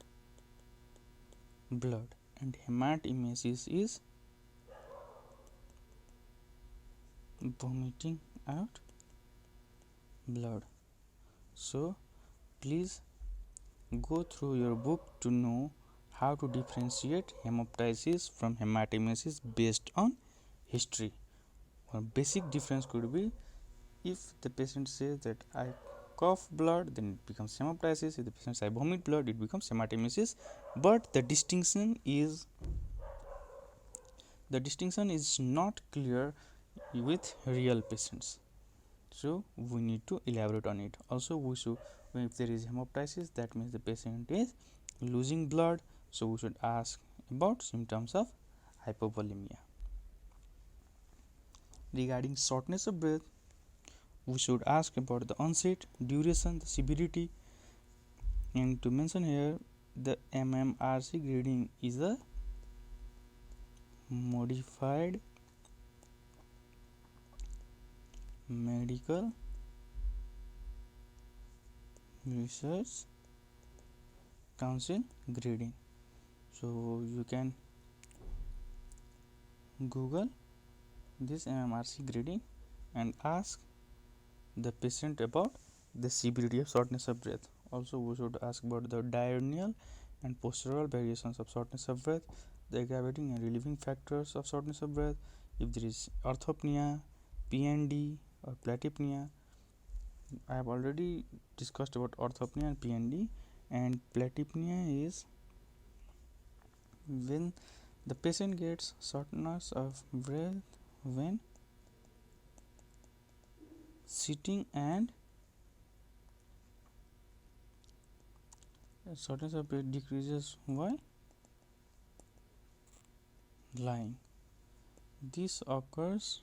blood, and hematemesis is vomiting out blood. So please go through your book to know how to differentiate hemoptysis from hematemesis based on history. One basic difference could be, if the patient says that I cough blood, then it becomes hemoptysis. If the patient says I vomit blood, it becomes hematemesis. But the distinction is not clear with real patients, so we need to elaborate on it. Also, if there is hemoptysis, that means the patient is losing blood, so we should ask about symptoms of hypovolemia. Regarding shortness of breath, we should ask about the onset, duration, the severity, and to mention here, the MMRC grading is a modified medical research council grading. So you can Google this MMRC grading and ask the patient about the severity of shortness of breath. Also, we should ask about the diurnal and postural variations of shortness of breath, the aggravating and relieving factors of shortness of breath, if there is orthopnea, PND or platypnea. I have already discussed about orthopnea and PND, and platypnea is when the patient gets shortness of breath when sitting, and shortness of breath decreases while lying. This occurs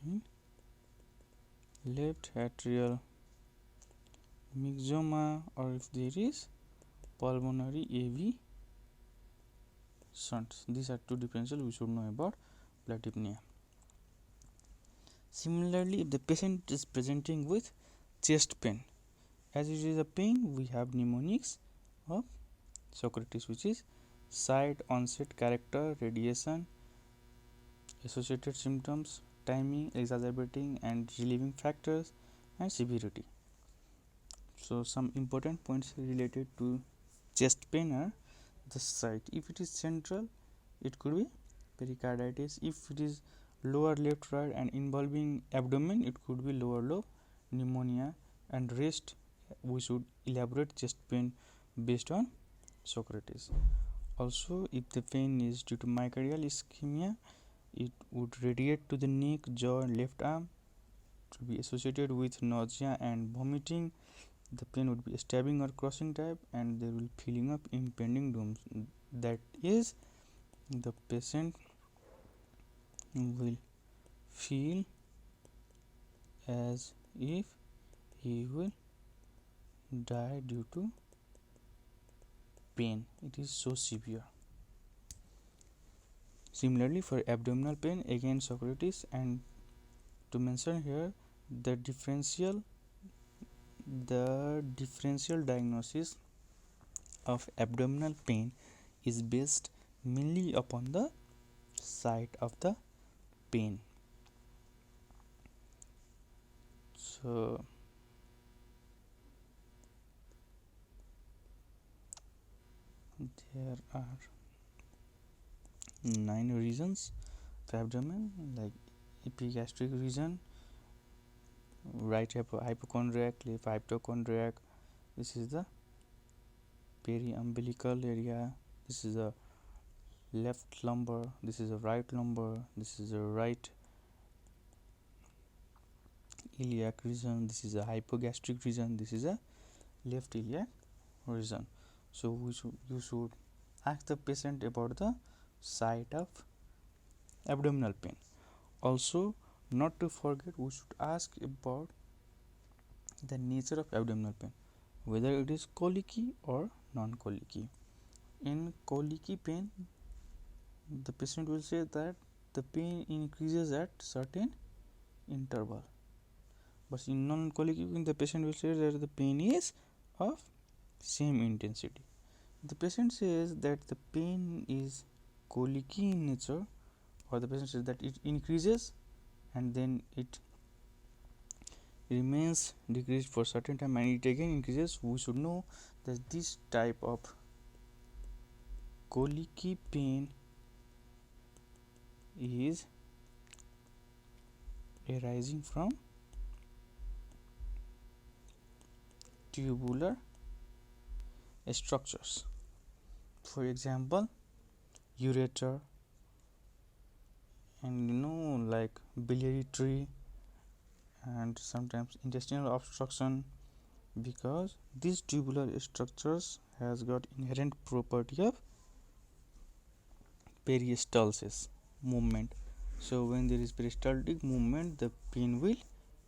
in left atrial myxoma, or if there is pulmonary AV shunts. These are two differential we should know about platypnea. Similarly, if the patient is presenting with chest pain, as it is a pain, we have mnemonics of Socrates, which is site, onset, character, radiation, associated symptoms, timing, exacerbating and relieving factors, and severity. So some important points related to chest pain are the site. If it is central, it could be pericarditis. If it is lower left, right and involving abdomen, it could be lower lobe pneumonia, and rest we should elaborate chest pain based on Socrates. Also, if the pain is due to myocardial ischemia, it would radiate to the neck, jaw and left arm, to be associated with nausea and vomiting. The pain would be stabbing or crossing type, and there will be feeling of impending doom, that is, the patient will feel as if he will die due to pain. It is so severe. Similarly, for abdominal pain, again Socrates, and to mention here, the differential The differential diagnosis of abdominal pain is based mainly upon the site of the pain. So there are 9 regions of abdomen, like epigastric region, right hypochondriac, left hypochondriac. This is the periumbilical area. This is the left lumbar. This is the right lumbar. This is the right iliac region. This is a hypogastric region. This is a left iliac region. So you should ask the patient about the site of abdominal pain. Also, not to forget, we should ask about the nature of abdominal pain, whether it is colicky or non-colicky. In colicky pain, the patient will say that the pain increases at certain interval, but in non-colicky pain, the patient will say that the pain is of same intensity. The patient says that the pain is colicky in nature, or the patient says that it increases and then it remains decreased for certain time and it again increases, we should know that this type of colicky pain is arising from tubular structures. For example, ureter and like biliary tree, and sometimes intestinal obstruction, because these tubular structures has got inherent property of peristalsis movement. So when there is peristaltic movement, the pain will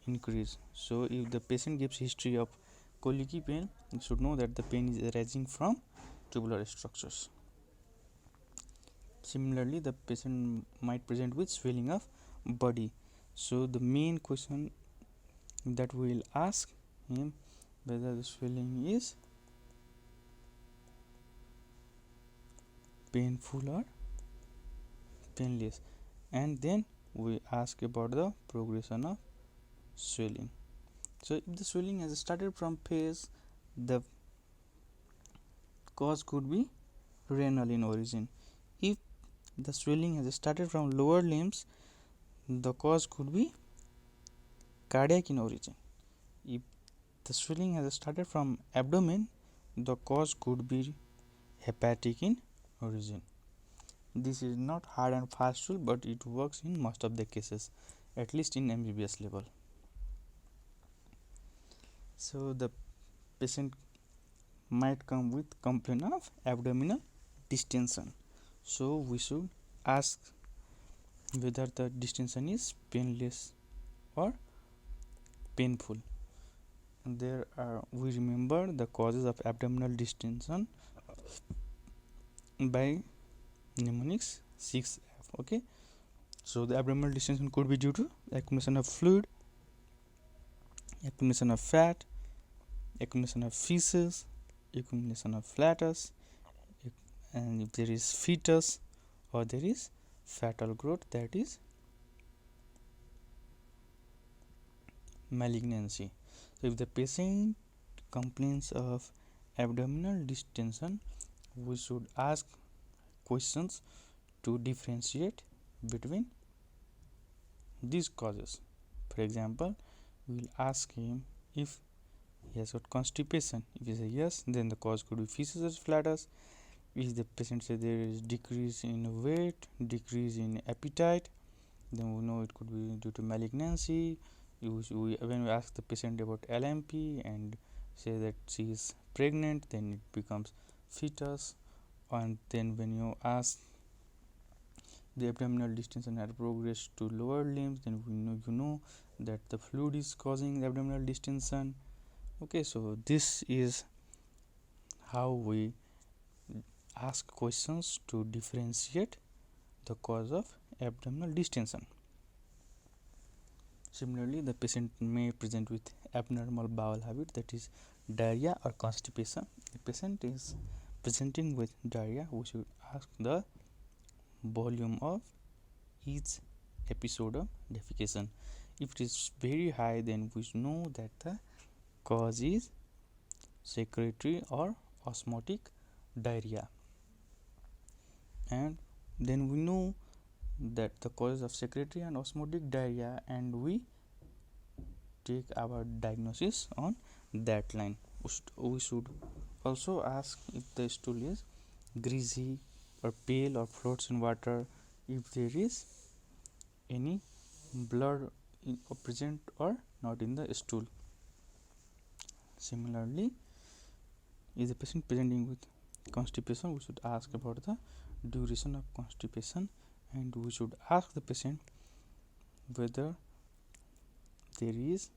increase. So if the patient gives history of colicky pain, you should know that the pain is arising from tubular structures. Similarly, the patient might present with swelling of body. So the main question that we will ask him, whether the swelling is painful or painless, and then we ask about the progression of swelling. So if the swelling has started from face, the cause could be renal in origin. If the swelling has started from lower limbs, the cause could be cardiac in origin. If the swelling has started from abdomen, the cause could be hepatic in origin. This is not hard and fast rule, but it works in most of the cases, at least in MBBS level. So the patient might come with complaint of abdominal distension. So we should ask whether the distension is painless or painful. We remember the causes of abdominal distension by mnemonics 6F. Okay, so the abdominal distension could be due to accumulation of fluid, accumulation of fat, accumulation of feces, accumulation of flatus, and if there is fetus or there is fetal growth, that is malignancy. So if the patient complains of abdominal distension, we should ask questions to differentiate between these causes. For example, we will ask him if he has got constipation. If he says yes, then the cause could be feces or flatus. If the patient says there is decrease in weight, decrease in appetite, then we know it could be due to malignancy. When we ask the patient about LMP and say that she is pregnant, then it becomes fetus. And then when you ask the abdominal distension had progressed to lower limbs, then you know that the fluid is causing the abdominal distension. Okay, so this is how we ask questions to differentiate the cause of abdominal distension. Similarly, the patient may present with abnormal bowel habit, that is diarrhea or constipation. The patient is presenting with diarrhea, we should ask the volume of each episode of defecation. If it is very high, then we know that the cause is secretory or osmotic diarrhea, and then we know that the causes of secretory and osmotic diarrhea, and we take our diagnosis on that line. We should also ask if the stool is greasy or pale or floats in water, if there is any blood present or not in the stool. Similarly, is the patient presenting with constipation, we should ask about the duration of constipation, and we should ask the patient whether there is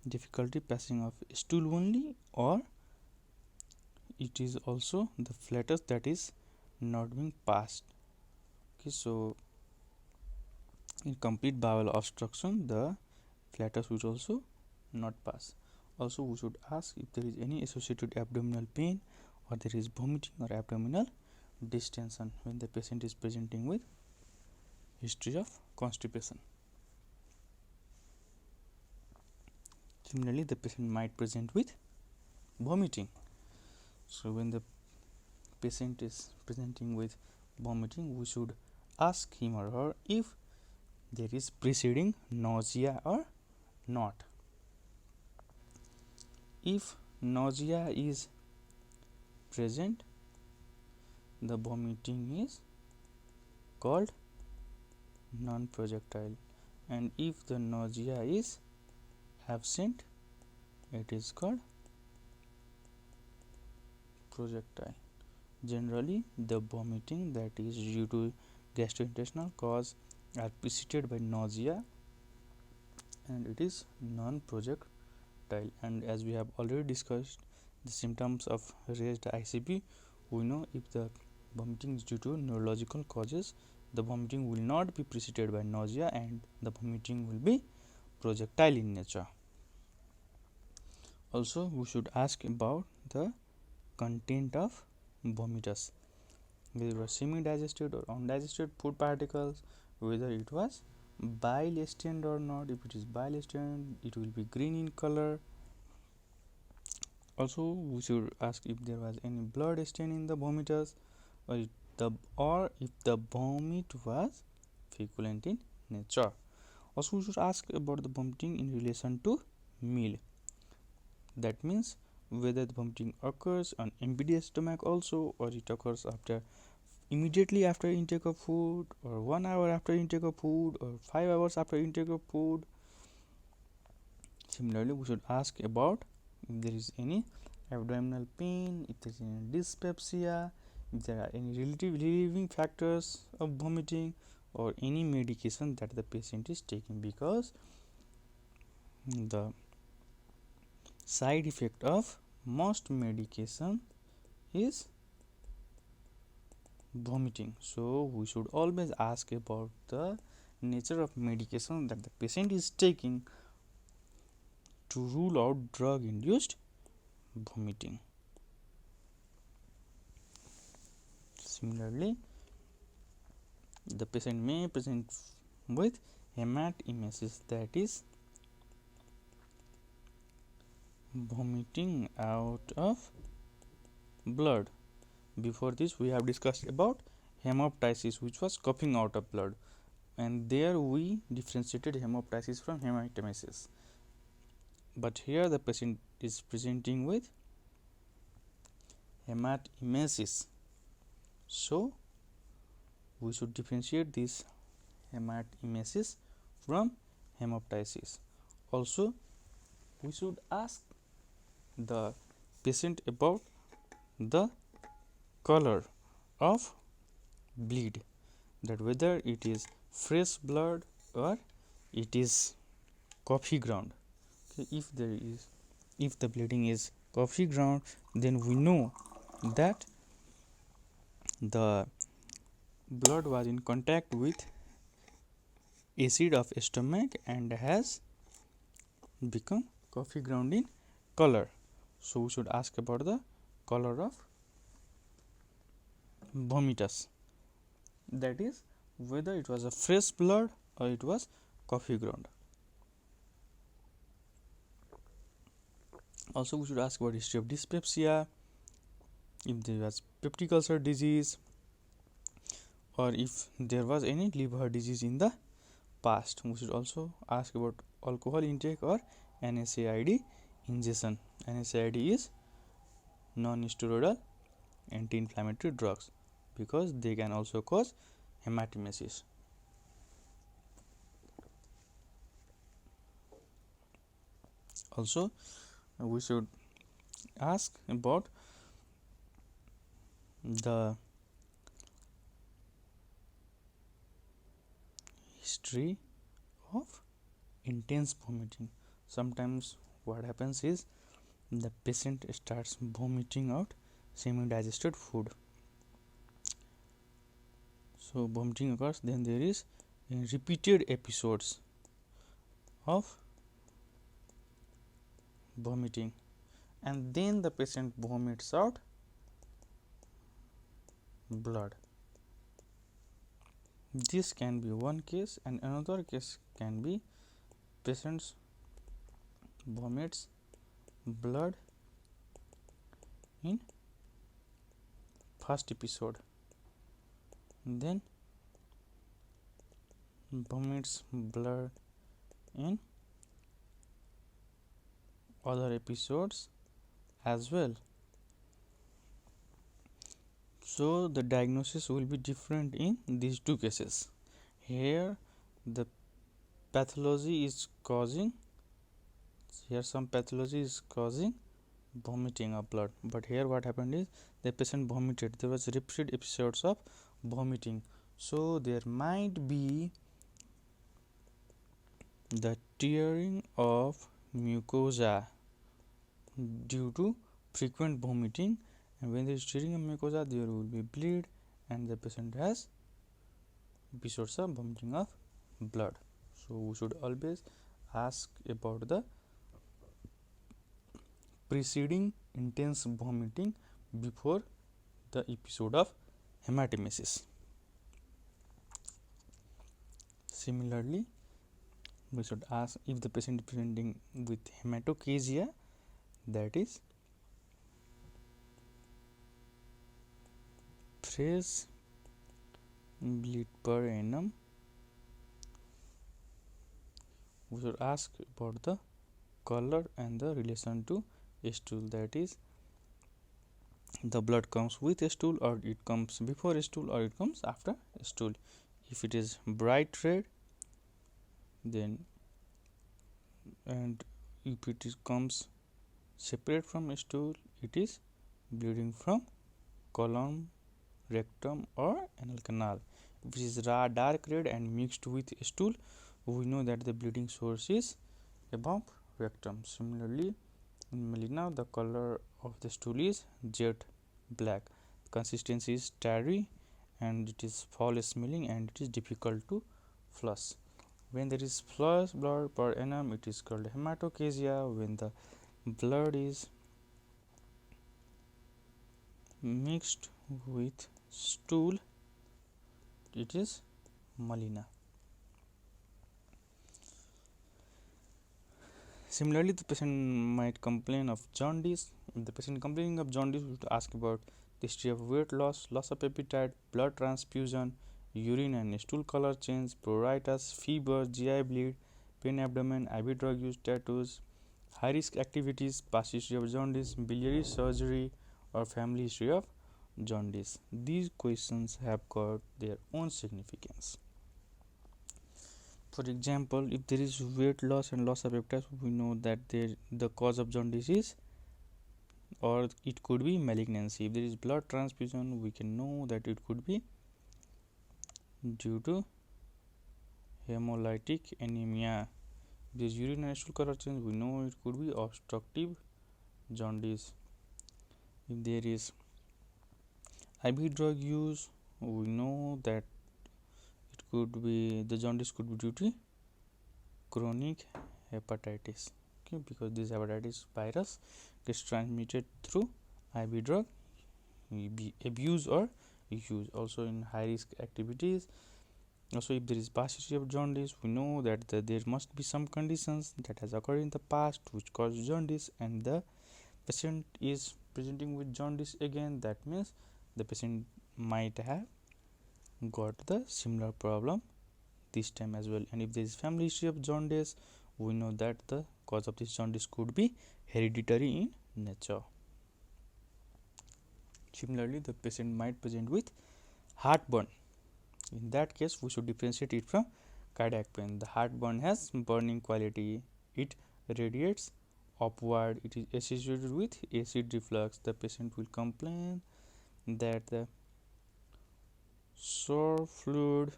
difficulty passing of stool only, or it is also the flatus that is not being passed. Okay, so in complete bowel obstruction, the flatus will also not pass. Also, we should ask if there is any associated abdominal pain, or there is vomiting or abdominal distension when the patient is presenting with history of constipation. Similarly, the patient might present with vomiting. So when the patient is presenting with vomiting, we should ask him or her if there is preceding nausea or not. If nausea is present, the vomiting is called non-projectile, and if the nausea is absent, it is called projectile. Generally, the vomiting that is due to gastrointestinal cause are preceded by nausea, and it is non-projectile. And as we have already discussed the symptoms of raised ICP, we know if the vomiting is due to neurological causes, the vomiting will not be preceded by nausea, and the vomiting will be projectile in nature. Also, we should ask about the content of vomitus, whether it was semi-digested or undigested food particles, whether it was bile stained or not. If it is bile stained, it will be green in color. Also, we should ask if there was any blood stain in the vomitus, or if the vomit was feculent in nature. Also, we should ask about the vomiting in relation to meal. That means whether the vomiting occurs on empty stomach also, or it occurs immediately after intake of food, or 1 hour after intake of food, or 5 hours after intake of food. Similarly, we should ask about if there is any abdominal pain, if there is any dyspepsia, if there are any relieving factors of vomiting, or any medication that the patient is taking, because the side effect of most medication is vomiting. So we should always ask about the nature of medication that the patient is taking to rule out drug induced vomiting. Similarly, the patient may present with hematysis, that is vomiting out of blood. Before this, we have discussed about hemoptysis, which was coughing out of blood, and there we differentiated hemoptysis from hematemesis. But here the patient is presenting with hematemesis, so we should differentiate this hematemesis from hemoptysis. Also, we should ask the patient about the color of bleed, that whether it is fresh blood or it is coffee ground. Okay, if the bleeding is coffee ground, then we know that the blood was in contact with acid of stomach and has become coffee ground in color. So we should ask about the color of vomitus, that is whether it was a fresh blood or it was coffee ground. Also we should ask about history of dyspepsia, if there was peptic ulcer disease, or if there was any liver disease in the past. We should also ask about alcohol intake or NSAID ingestion. NSAID is non-steroidal anti-inflammatory drugs because they can also cause hematemesis. Also we should ask about the history of intense vomiting. Sometimes what happens is the patient starts vomiting out semi-digested food. So vomiting occurs, then there is repeated episodes of vomiting, and then the patient vomits out blood. This can be one case, and another case can be patients vomits blood in first episode, then vomits blood in other episodes as well. So the diagnosis will be different in these two cases. Here the pathology is causing, here some pathology is causing vomiting of blood, but here what happened is the patient vomited, there was repeated episodes of vomiting. So there might be the tearing of mucosa due to frequent vomiting, and when there is tearing of mucosa there will be bleed and the patient has episodes of vomiting of blood. So we should always ask about the preceding intense vomiting before the episode of hematemesis. Similarly, we should ask if the patient is presenting with hematochezia, that is fresh bleed per annum. We should ask about the color and the relation to stool, that is the blood comes with a stool or it comes before a stool or it comes after a stool. If it is bright red, then, and if it comes separate from a stool, it is bleeding from colon, rectum or anal canal. If it is dark red and mixed with stool, we know that the bleeding source is above rectum. Similarly, in melena, the color of the stool is jet black, consistency is tarry, and it is foul smelling and it is difficult to flush. When there is fresh blood per annum, it is called hematochezia. When the blood is mixed with stool, it is melena. Similarly, the patient might complain of jaundice. If the patient complaining of jaundice, we should ask about the history of weight loss, loss of appetite, blood transfusion, urine and stool color change, pruritus, fever, GI bleed, pain abdomen, IV drug use, tattoos, high risk activities, past history of jaundice, biliary surgery, or family history of jaundice. These questions have got their own significance. For example, if there is weight loss and loss of appetite, we know that the cause of jaundice is, or it could be malignancy. If there is blood transfusion, we can know that it could be due to hemolytic anemia. If there is urine and stool color change, we know it could be obstructive jaundice. If there is IV drug use, we know that it jaundice could be due to chronic hepatitis. Okay, because this hepatitis virus gets transmitted through IV drug abuse or use. Also in high risk activities, also if there is past history of jaundice, we know that there must be some conditions that has occurred in the past which cause jaundice, and the patient is presenting with jaundice again. That means the patient might have got the similar problem this time as well. And if there is family history of jaundice, we know that the cause of this jaundice could be hereditary in nature. Similarly, the patient might present with heartburn. In that case, we should differentiate it from cardiac pain. The heartburn has burning quality, it radiates upward, it is associated with acid reflux. The patient will complain that the sour fluid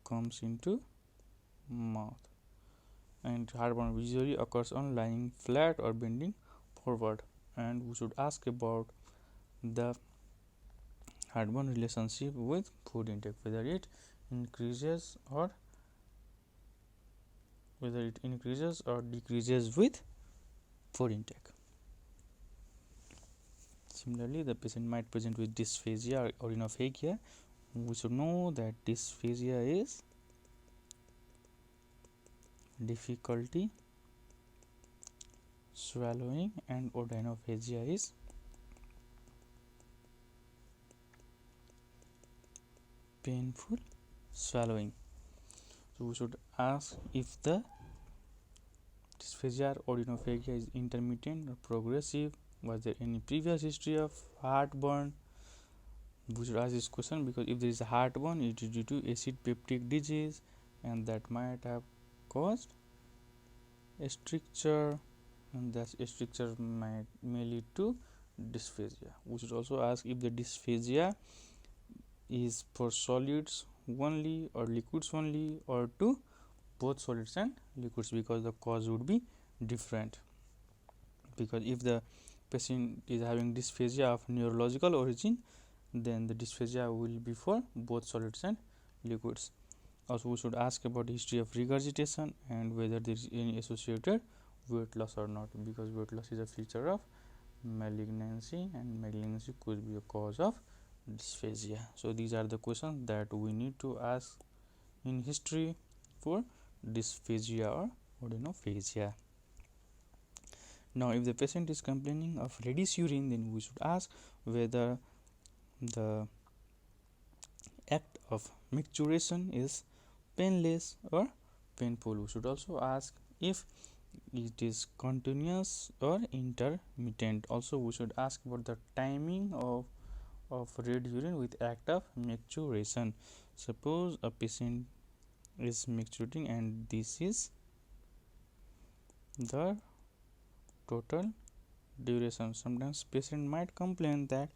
comes into mouth, and heartburn usually occurs on lying flat or bending forward. And we should ask about the heartburn relationship with food intake, whether it increases or decreases with food intake. Similarly, the patient might present with dysphagia or orinophagia. We should know that dysphagia is difficulty swallowing and odynophagia is painful swallowing. So we should ask if the dysphagia or odynophagia is intermittent or progressive. Was there any previous history of heartburn? We should ask this question because if there is a heartburn, it is due to acid peptic disease, and that might have caused a stricture, and that stricture may lead to dysphagia. We should also ask if the dysphagia is for solids only or liquids only, or to both solids and liquids, because the cause would be different. Because if the patient is having dysphagia of neurological origin, then the dysphagia will be for both solids and liquids. Also, we should ask about the history of regurgitation and whether there is any associated weight loss or not, because weight loss is a feature of malignancy, and malignancy could be a cause of dysphagia. So these are the questions that we need to ask in history for dysphagia or odynophagia. Now, if the patient is complaining of reddish urine, then we should ask whether the act of micturition is painless or painful. We should also ask if it is continuous or intermittent. Also, we should ask about the timing of red urine with act of micturition. Suppose a patient is micturating and this is the total duration. Sometimes patient might complain that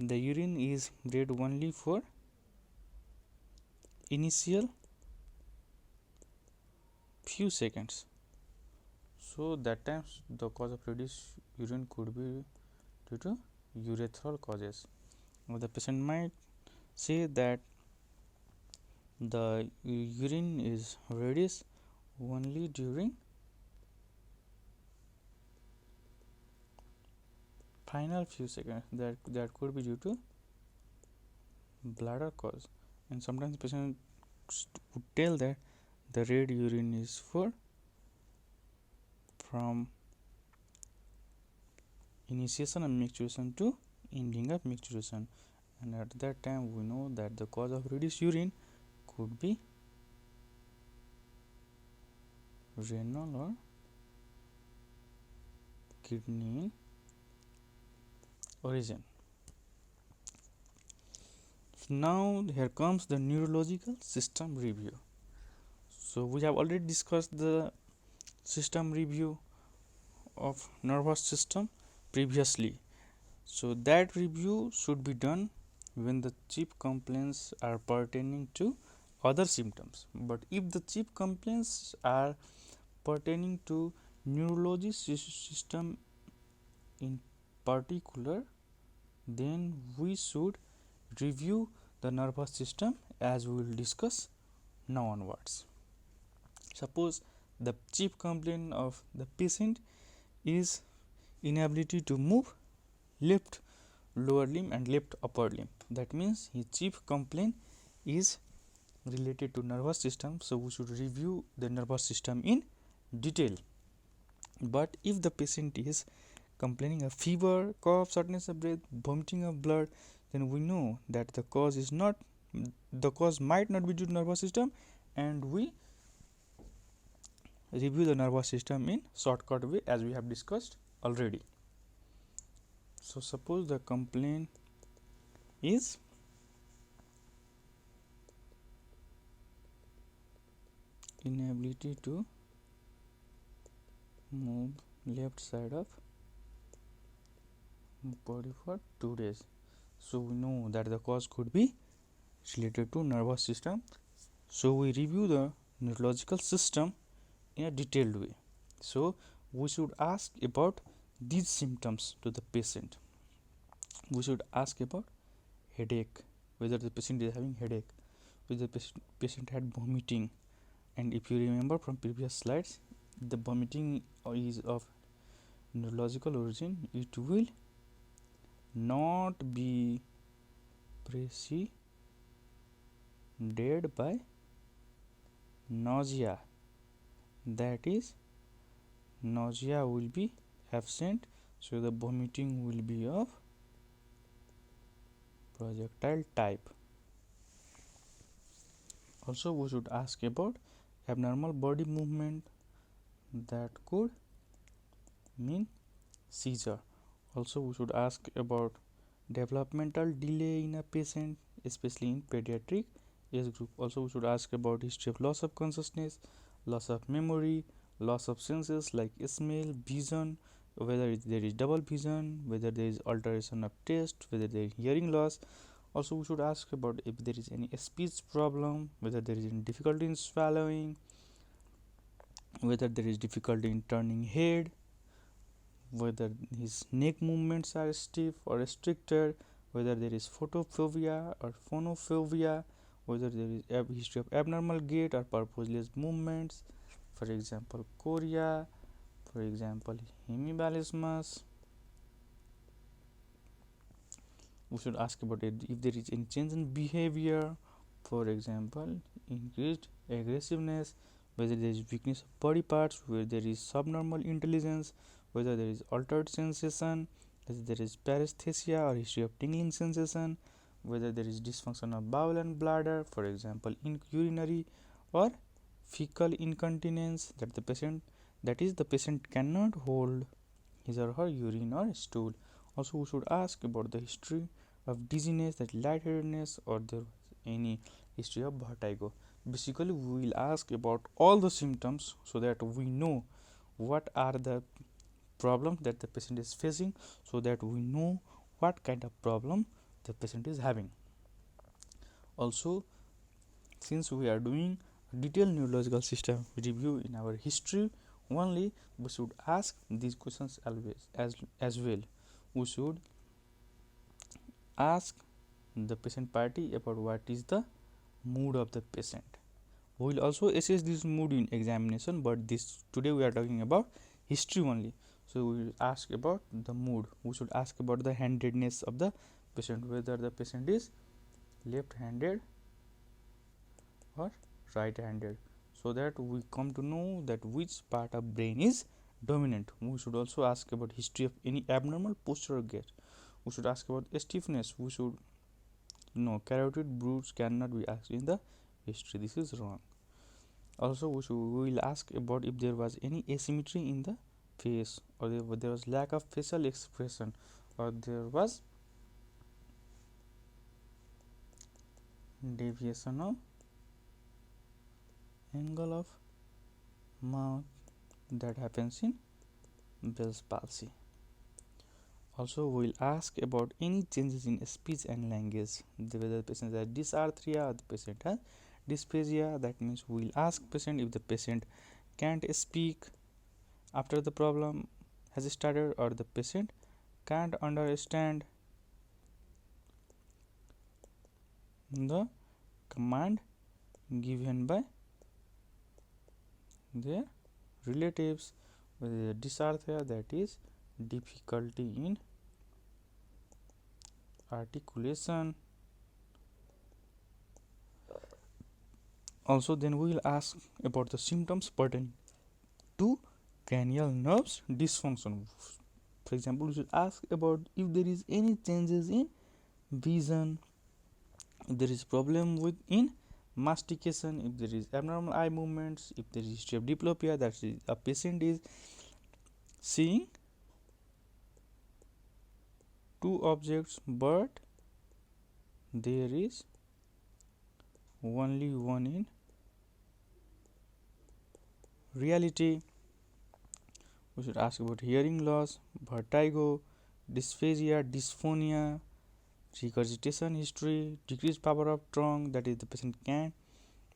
the urine is red only for initial few seconds. So that times the cause of reddish urine could be due to urethral causes. Or the patient might say that the urine is reddish only during final few seconds. That could be due to bladder cause. And sometimes patient would tell that the red urine is from initiation of micturition to ending of micturition, and at that time we know that the cause of reddish urine could be renal or kidney origin. Now here comes the neurological system review. So we have already discussed the system review of nervous system previously. So that review should be done when the chief complaints are pertaining to other symptoms. But if the chief complaints are pertaining to neurology system in particular, then we should review the nervous system, as we will discuss now onwards. Suppose the chief complaint of the patient is inability to move left lower limb and left upper limb. That means his chief complaint is related to nervous system, so we should review the nervous system in detail. But if the patient is complaining of fever, cough, shortness of breath, vomiting of blood, then we know that the cause might not be due to nervous system, and we review the nervous system in shortcut way as we have discussed already. So suppose the complaint is inability to move left side of body for 2 days. So we know that the cause could be related to nervous system. So we review the neurological system in a detailed way. So we should ask about these symptoms to the patient. We should ask about headache, whether the patient is having headache, whether the patient had vomiting, and if you remember from previous slides, the vomiting is of neurological origin. It will not be preceded by nausea, that is, nausea will be absent, so the vomiting will be of projectile type. Also, we should ask about abnormal body movement, that could mean seizure. Also, we should ask about developmental delay in a patient, especially in pediatric age group. Also, we should ask about history of loss of consciousness, loss of memory, loss of senses like smell, vision, whether there is double vision, whether there is alteration of taste, whether there is hearing loss. Also, we should ask about if there is any speech problem, whether there is any difficulty in swallowing, whether there is difficulty in turning head, whether his neck movements are stiff or restricted, whether there is photophobia or phonophobia, whether there is a history of abnormal gait or purposeless movements, for example chorea, for example hemibalismus. We should ask about it if there is any change in behavior, for example increased aggressiveness, whether there is weakness of body parts, whether there is subnormal intelligence, whether there is altered sensation, whether there is paresthesia or history of tingling sensation, whether there is dysfunction of bowel and bladder, for example in urinary or fecal incontinence, that the patient cannot hold his or her urine or stool. Also, we should ask about the history of dizziness, that lightheadedness, or there any history of vertigo. Basically, we will ask about all the symptoms so that we know what are the problems that the patient is facing, so that we know what kind of problem the patient is having. Also, since we are doing a detailed neurological system review in our history only, we should ask these questions always as well. We should ask the patient party about what is the mood of the patient. We will also assess this mood in examination, but this today we are talking about history only. So we will ask about the mood. We should ask about the handedness of the patient, whether the patient is left-handed or right-handed, so that we come to know that which part of brain is dominant. We should also ask about history of any abnormal posture or gait. We should ask about stiffness. We should know carotid bruise cannot be asked in the history. This is wrong. Also, we will ask about if there was any asymmetry in the face, or there was lack of facial expression, or there was deviation of angle of mouth, that happens in Bell's palsy. Also, we will ask about any changes in speech and language, whether the patient has dysarthria or the patient has dysphagia. That means we will ask patient if the patient can't speak after the problem has started, or the patient can't understand the command given by their relatives with dysarthria, that is difficulty in articulation. Also, then we will ask about the symptoms pertaining to cranial nerves dysfunction. For example, we should ask about if there is any changes in vision, if there is problem with in mastication, if there is abnormal eye movements, if there is history of diplopia, that is a patient is seeing two objects but there is only one in reality. We should ask about hearing loss, vertigo, dysphagia, dysphonia, regurgitation history, decreased power of tongue, that is the patient can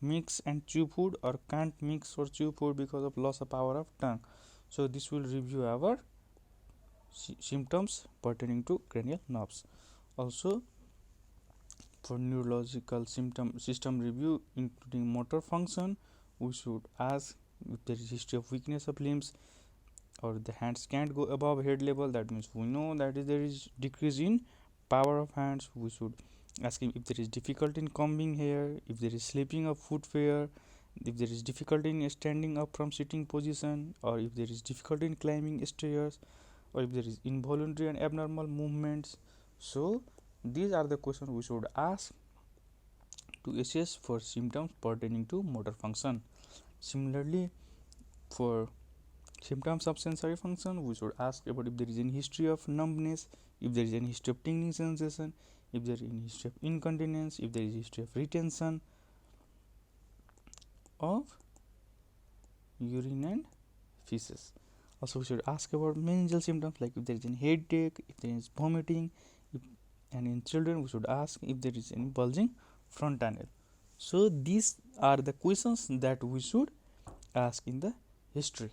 mix and chew food or can't mix or chew food because of loss of power of tongue. So this will review our symptoms pertaining to cranial nerves. Also, for neurological system review including motor function, we should ask if there is history of weakness of limbs or the hands can't go above head level, that means we know that there is decrease in power of hands. We should ask him if there is difficulty in combing hair, if there is slipping of footwear, if there is difficulty in standing up from sitting position, or if there is difficulty in climbing stairs, or if there is involuntary and abnormal movements. So these are the questions we should ask to assess for symptoms pertaining to motor function. Similarly, for symptoms of sensory function, we should ask about if there is any history of numbness, if there is any history of tingling sensation, if there is any history of incontinence, if there is history of retention of urine and feces. Also, we should ask about meningeal symptoms like if there is any headache, if there is vomiting, and in children we should ask if there is any bulging frontanel. So these are the questions that we should ask in the history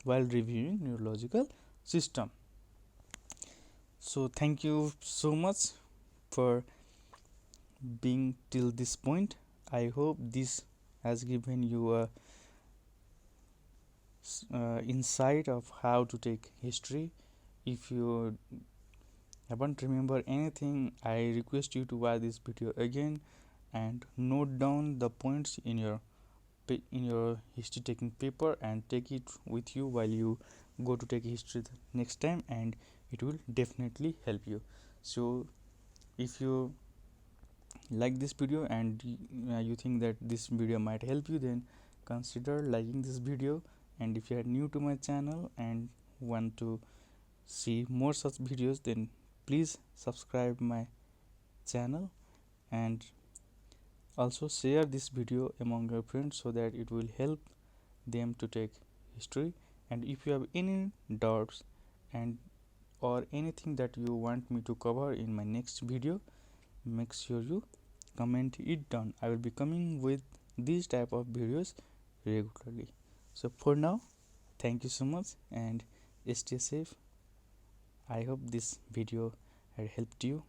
while reviewing neurological system. So thank you so much for being till this point. I hope this has given you a insight of how to take history. If you haven't remember anything, I request you to watch this video again and note down the points in your history taking paper and take it with you while you go to take history the next time, and it will definitely help you. So if you like this video and you think that this video might help you, then consider liking this video. And if you are new to my channel and want to see more such videos, then please subscribe my channel and also share this video among your friends so that it will help them to take history. And if you have any doubts and or anything that you want me to cover in my next video, make sure you comment it down. I will be coming with these type of videos regularly. So for now, thank you so much and stay safe. I hope this video had helped you.